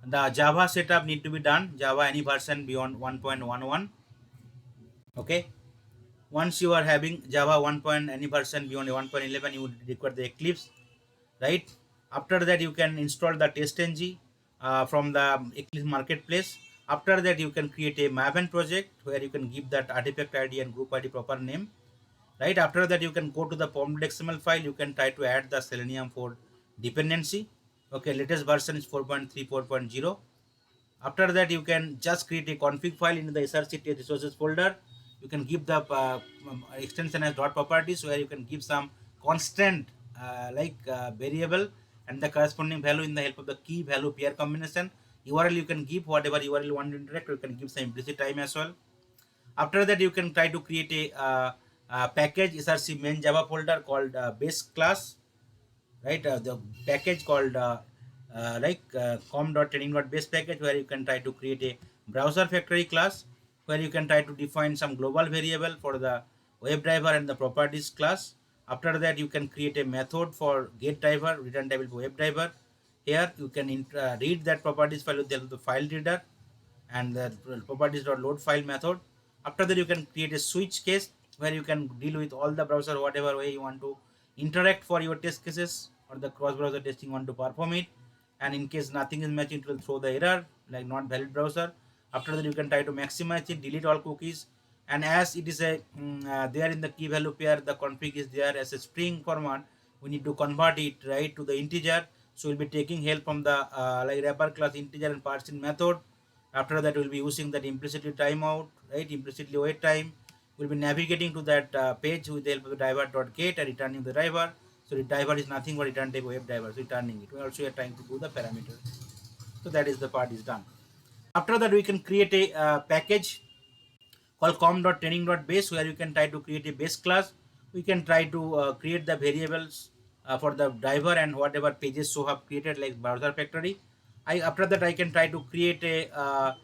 the Java setup need to be done, Java any version beyond 1.11. Okay, once you are having Java 1. Any version beyond 1.11, you would require the Eclipse, right? After that you can install the TestNG from the Eclipse marketplace. After that you can create a maven project where you can give that artifact ID and group ID proper name, right? After that you can go to the POM.xml file, you can try to add the Selenium 4 dependency. Okay, latest version is 4.3 4.0. After that you can just create a config file in the src resources folder. You can give the extension as dot properties, where you can give some constant variable and the corresponding value in the help of the key value pair combination. URL you can give whatever URL you want to interact, you can give some implicit time as well. After that you can try to create a package src main java folder called base class, right? The package called com.training.base package, where you can try to create a browser factory class, where you can try to define some global variable for the WebDriver and the properties class. After that you can create a method for get driver, return table for WebDriver. Here you can read that properties file with the help of the file reader and the properties.load file method. After that you can create a switch case, where you can deal with all the browser whatever way you want to interact for your test cases or the cross browser testing want to perform it. and in case nothing is matching, it will throw the error like not valid browser. After that, you can try to maximize it, delete all cookies, and as it is a there in the key value pair, the config is there as a string format. We need to convert it right to the integer. So we'll be taking help from the like wrapper class integer and parsing method. After that, we'll be using that implicitly timeout, right? Implicitly wait time. We'll be navigating to that page with the help of the driver.get and returning the driver. So the driver is nothing but return type web driver. So returning it. We also are trying to do the parameter. So that is the part is done. After that, we can create a package called com.training.base where you can try to create a base class. We can try to create the variables for the driver and whatever pages so have created like browser factory. After that I can try to create a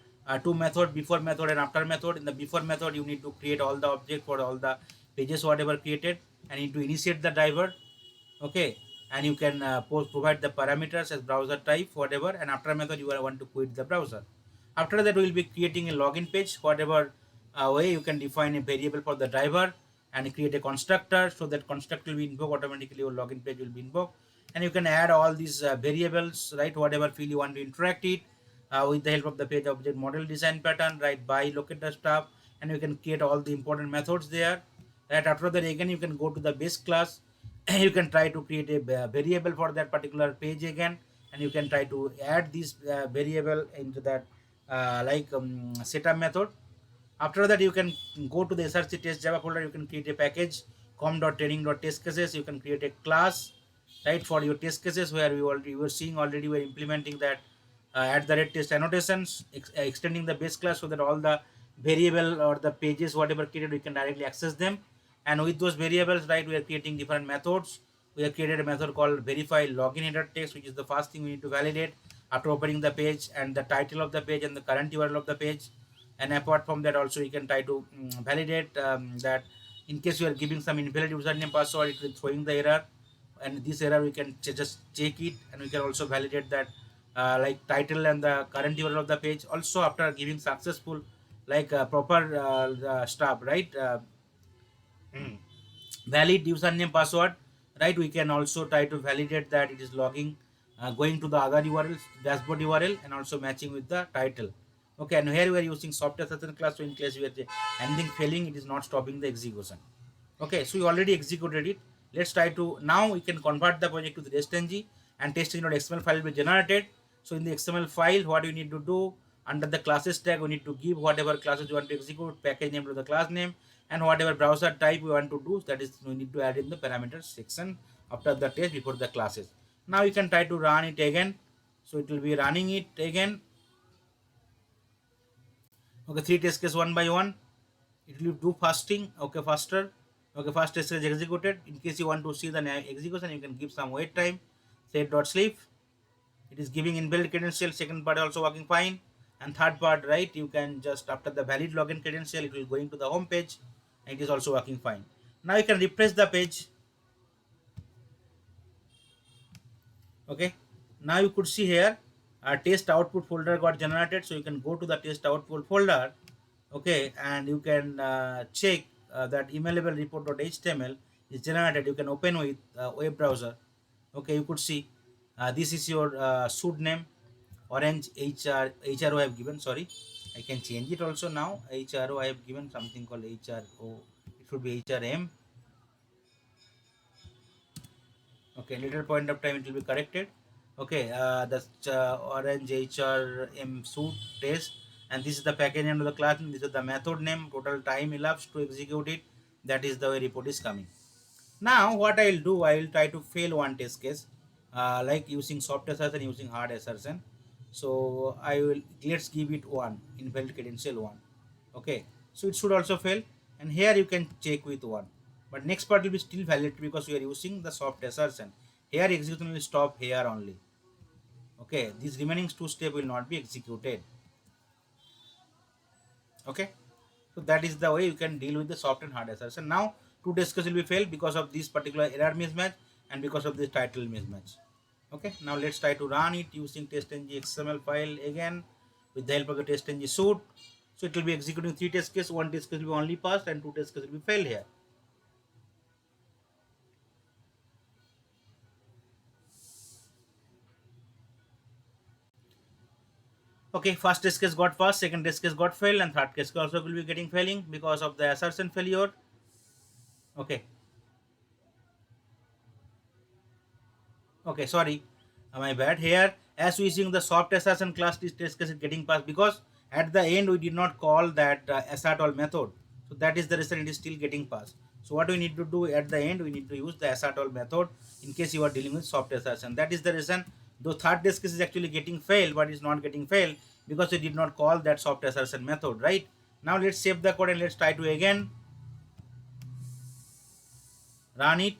two method, before method and after method. In the before method you need to create all the object for all the pages whatever created and need to initiate the driver. Okay, and you can provide the parameters as browser type whatever, and after method you want to quit the browser. After that we will be creating a login page whatever way you can define a variable for the driver and create a constructor, so that constructor will be invoked automatically, your login page will be invoked, and you can add all these variables, right, whatever field you want to interact it with the help of the page object model design pattern, right, by locator stuff, and you can create all the important methods there. Right, after that again you can go to the base class you can try to create a variable for that particular page again, and you can try to add this variable into that setup method. After that you can go to the src test java folder, you can create a package com.training.test cases. You can create a class, right, for your test cases where we were seeing already we're implementing that at the red test annotations, extending the base class so that all the variable or the pages whatever created we can directly access them. And with those variables, right, we are creating different methods. We have created a method called verify login header text, which is the first thing we need to validate after opening the page, and the title of the page and the current URL of the page. And apart from that also you can try to validate that in case you are giving some invalid username password, it will throwing the error, and this error we can just check it, and we can also validate that like title and the current URL of the page also after giving successful like proper stuff, right, valid username password, right. We can also try to validate that it is logging going to the other urls dashboard url and also matching with the title. Okay, and here we are using software session class, so in case we are anything failing, it is not stopping the execution. Okay, so we already executed it. Let's try to now we can convert the project to the TestNG, and TestNG.xml file will be generated. So in the XML file, what you need to do, under the classes tag we need to give whatever classes you want to execute, package name to the class name, and whatever browser type we want to do, that is we need to add in the parameters section after the test before the classes. Now you can try to run it again, so it will be running it again. Okay, 3 test case one by one. It will do fasting. Okay, faster. Okay, fast test is executed. In case you want to see the execution, you can give some wait time. Set dot sleep. It is giving invalid credential. Second part also working fine. And third part, right, you can just after the valid login credential, it will going to the home page, and it is also working fine. Now you can refresh the page. Okay, now you could see here a test output folder got generated, so you can go to the test output folder. Okay, and you can check that emailable report.html is generated. You can open with web browser. Okay, you could see this is your suit name, orange hro I have given, sorry, I can change it also. Now hro I have given something called hro, it should be hrm. Okay, later point of time it will be corrected. Okay, that's orange hrm suit test, and this is the package name of the class, and this is the method name, total time elapsed to execute it, that is the way report is coming. Now what I will do, I will try to fail one test case like using soft assertion, using hard assertion. So I will, let's give it one invalid credential one. Okay, so it should also fail, and here you can check with one, but next part will be still valid because we are using the soft assertion. Here execution will stop here only. Okay, these remaining two steps will not be executed. Okay, so that is the way you can deal with the soft and hard assertion. Now two test cases will be failed because of this particular error mismatch and because of this title mismatch. Okay, now let's try to run it using TestNG XML file again with the help of the TestNG suite. So it will be executing 3 test cases, 1 test case will be only passed and 2 test cases will be failed here. Okay, first test case got passed, second test case got failed, and third case also will be getting failing because of the assertion failure. Okay, okay, sorry, my bad. Here, as we seeing the soft assertion class, this test case is getting passed because at the end we did not call that assert all method. So that is the reason it is still getting passed. So what we need to do at the end, we need to use the assert all method in case you are dealing with soft assertion. That is the reason. Though third test case is actually getting failed, but it's not getting failed because we did not call that soft assertion method, right? Now let's save the code and let's try to again run it.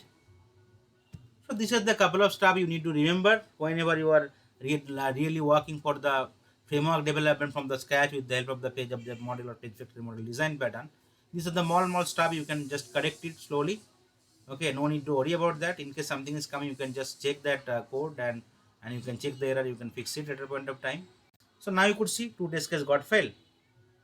So this is the couple of stuff you need to remember whenever you are really working for the framework development from the scratch with the help of the page object model or page factory model design pattern. These are the small stuff, you can just correct it slowly. Okay, no need to worry about that. In case something is coming, you can just check that code and you can check the error, you can fix it at a point of time. So now you could see two test case got failed.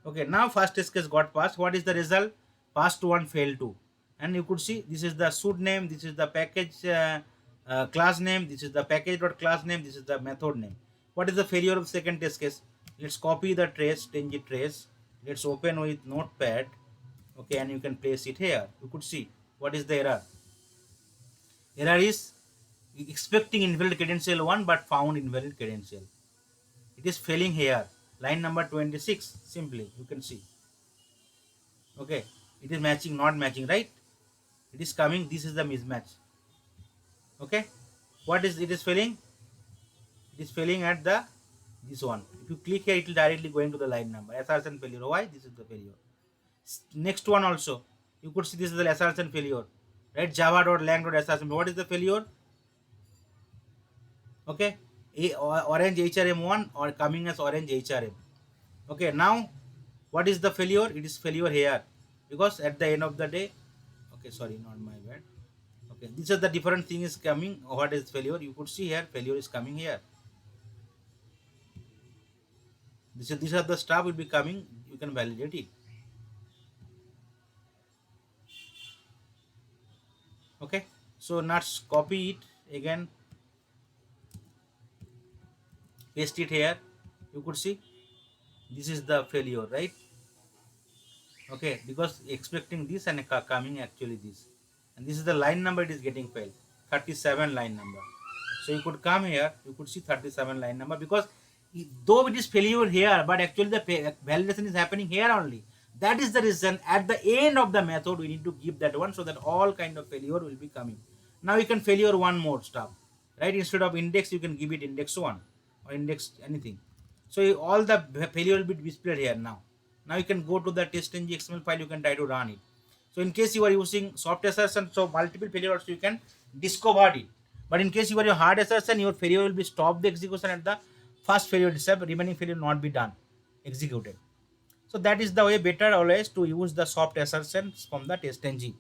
Okay, now first test case got passed. What is the result? Passed one, failed two. And you could see this is the suit name, this is the package class name, this is the package dot class name, this is the method name. What is the failure of second test case? Let's copy the trace, TestNG trace. Let's open with notepad. Okay, and you can place it here. You could see what is the error. Error is expecting invalid credential 1 but found invalid credential. It is failing here. Line number 26, simply you can see. Okay, it is matching, not matching, right? It is coming, this is the mismatch. Okay, what is it is failing? It is failing at the this one. If you click here, it will directly going to the line number. Assertion failure. Why? This is the failure. Next one also, you could see this is the assertion failure, right? Java.lang.assertion. What is the failure? Okay, orange HRM1 or coming as orange HRM. Okay, now what is the failure? It is failure here because at the end of the day, okay, sorry, not my bad. Okay, these are the different thing is coming. What is failure? You could see here failure is coming here. These are the stuff will be coming. You can validate it. Okay, so now copy it again, paste it here. You could see this is the failure, right? Okay, because expecting this and coming actually this, and this is the line number, it is getting failed, 37 line number. So you could come here, you could see 37 line number because though it is failure here, but actually the validation is happening here only. That is the reason at the end of the method we need to give that one so that all kind of failure will be coming. Now you can failure one more stuff, right? Instead of index you can give it index 1 or index anything. So all the failure will be displayed here now. Now you can go to the TestNG XML file, you can try to run it. So in case you are using soft assertion, so multiple failure also you can discover it. But in case you are your hard assertion, your failure will be stop the execution at the first failure itself, remaining failure not be done, executed. So that is the way better always to use the soft assertions from the TestNG,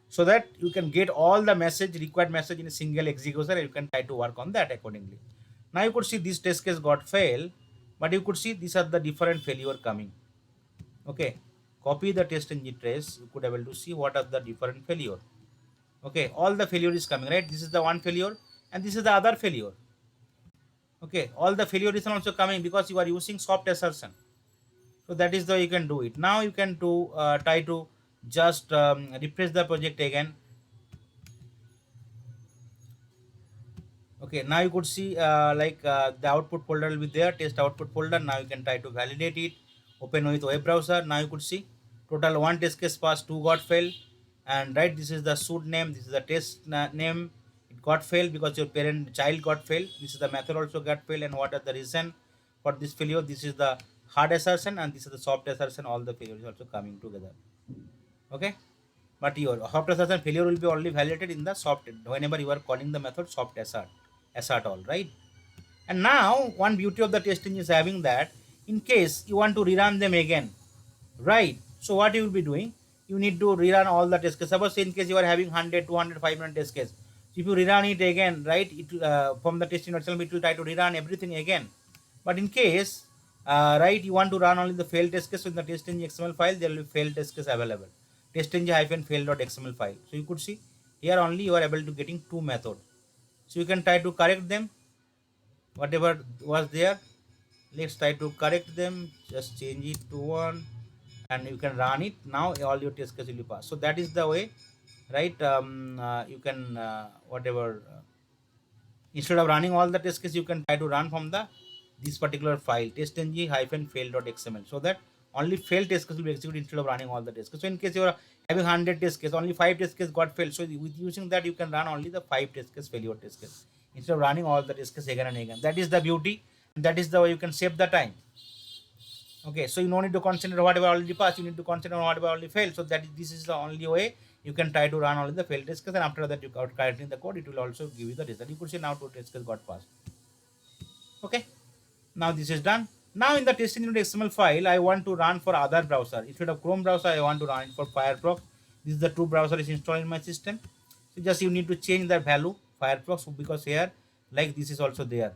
so that you can get all the required message in a single execution and you can try to work on that accordingly. Now you could see this test case got failed, but you could see these are the different failure coming. Okay, copy the TestNG trace, you could able to see what are the different failure. Okay, all the failure is coming, right? This is the one failure and this is the other failure. Okay, all the failure is also coming because you are using soft assertion. So that is the way you can do it. Now you can do try to just refresh the project again. Okay, now you could see the output folder will be there, test output folder. Now you can try to validate it, open with web browser. Now you could see total one test case passed, two got failed, and right, this is the suit name, this is the test name. It got failed because your parent child got failed. This is the method also got failed, and what are the reason for this failure? This is the hard assertion and this is the soft assertion. All the failures also coming together. Okay, but your soft assertion failure will be only validated in the soft whenever you are calling the method soft assert all, right? And now one beauty of the testing is having that in case you want to rerun them again, right? So what you will be doing, you need to rerun all the test cases. Suppose in case you are having 100, 200, 500 test case, so if you rerun it again, right, it from the testing itself it will try to rerun everything again. But in case right, you want to run only the failed test case, so in the TestNG XML file there will be failed test case available, TestNG-fail.xml file. So you could see here only you are able to getting two method, so you can try to correct them whatever was there. Let's try to correct them. Just change it to 1 and you can run it. Now all your test cases will pass. So that is the way, right? You can whatever instead of running all the test cases, you can try to run from the this particular file testng fail.xml, so that only failed test case will be executed instead of running all the test cases. So in case you are having 100 test case, only 5 test case got failed. So with using that, you can run only the 5 test case failure test case instead of running all the test case again and again. That is the beauty, and that is the way you can save the time. Okay, so you no need to consider whatever already passed, you need to consider whatever already failed. So that is, this is the only way you can try to run only the failed test case, and after that you got correcting the code, it will also give you the result. You could say now 2 test case got passed. Okay, now this is done. Now in the testing.xml file, I want to run for other browser. Instead of Chrome browser, I want to run it for Firefox. This is the two browser is installed in my system. So just you need to change the value Firefox, because here like this is also there.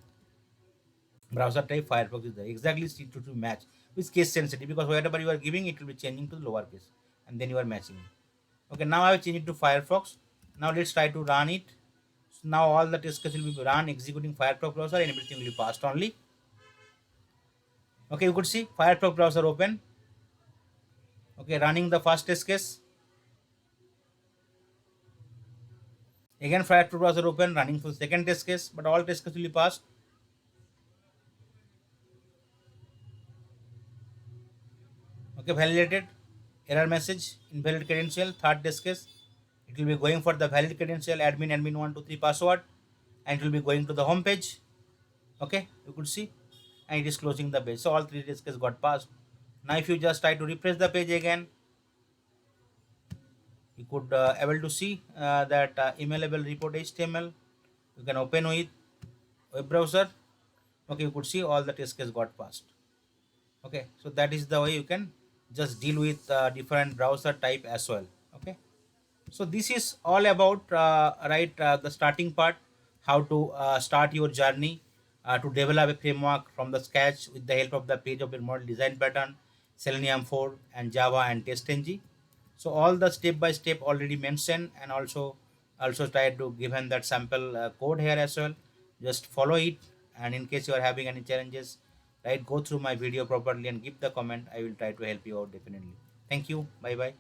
Browser type Firefox is there. Exactly to match with case sensitive, because whatever you are giving, it will be changing to the lower case and then you are matching it. Okay, now I have changed it to Firefox. Now let's try to run it. So now all the test cases will be run executing Firefox browser and everything will be passed only. Okay, you could see Firefox browser open. Okay, running the first test case. Again Firefox browser open, running for the second test case, but all test cases will be passed. Okay, validated. Error message, invalid credential, third test case. It will be going for the valid credential admin123 password, and it will be going to the home page. Okay, you could see, and it is closing the page. So all three test cases got passed. Now if you just try to refresh the page again, you could able to see that emailable report HTML. You can open with web browser. Okay, you could see all the test case got passed. Okay, so that is the way you can just deal with different browser type as well. Okay, so this is all about the starting part, how to start your journey to develop a framework from the scratch with the help of the page of your model design pattern, Selenium 4 and Java and TestNG. So all the step by step already mentioned, and also try to given that sample code here as well. Just follow it, and in case you are having any challenges, right, go through my video properly and give the comment. I will try to help you out definitely. Thank you. Bye bye.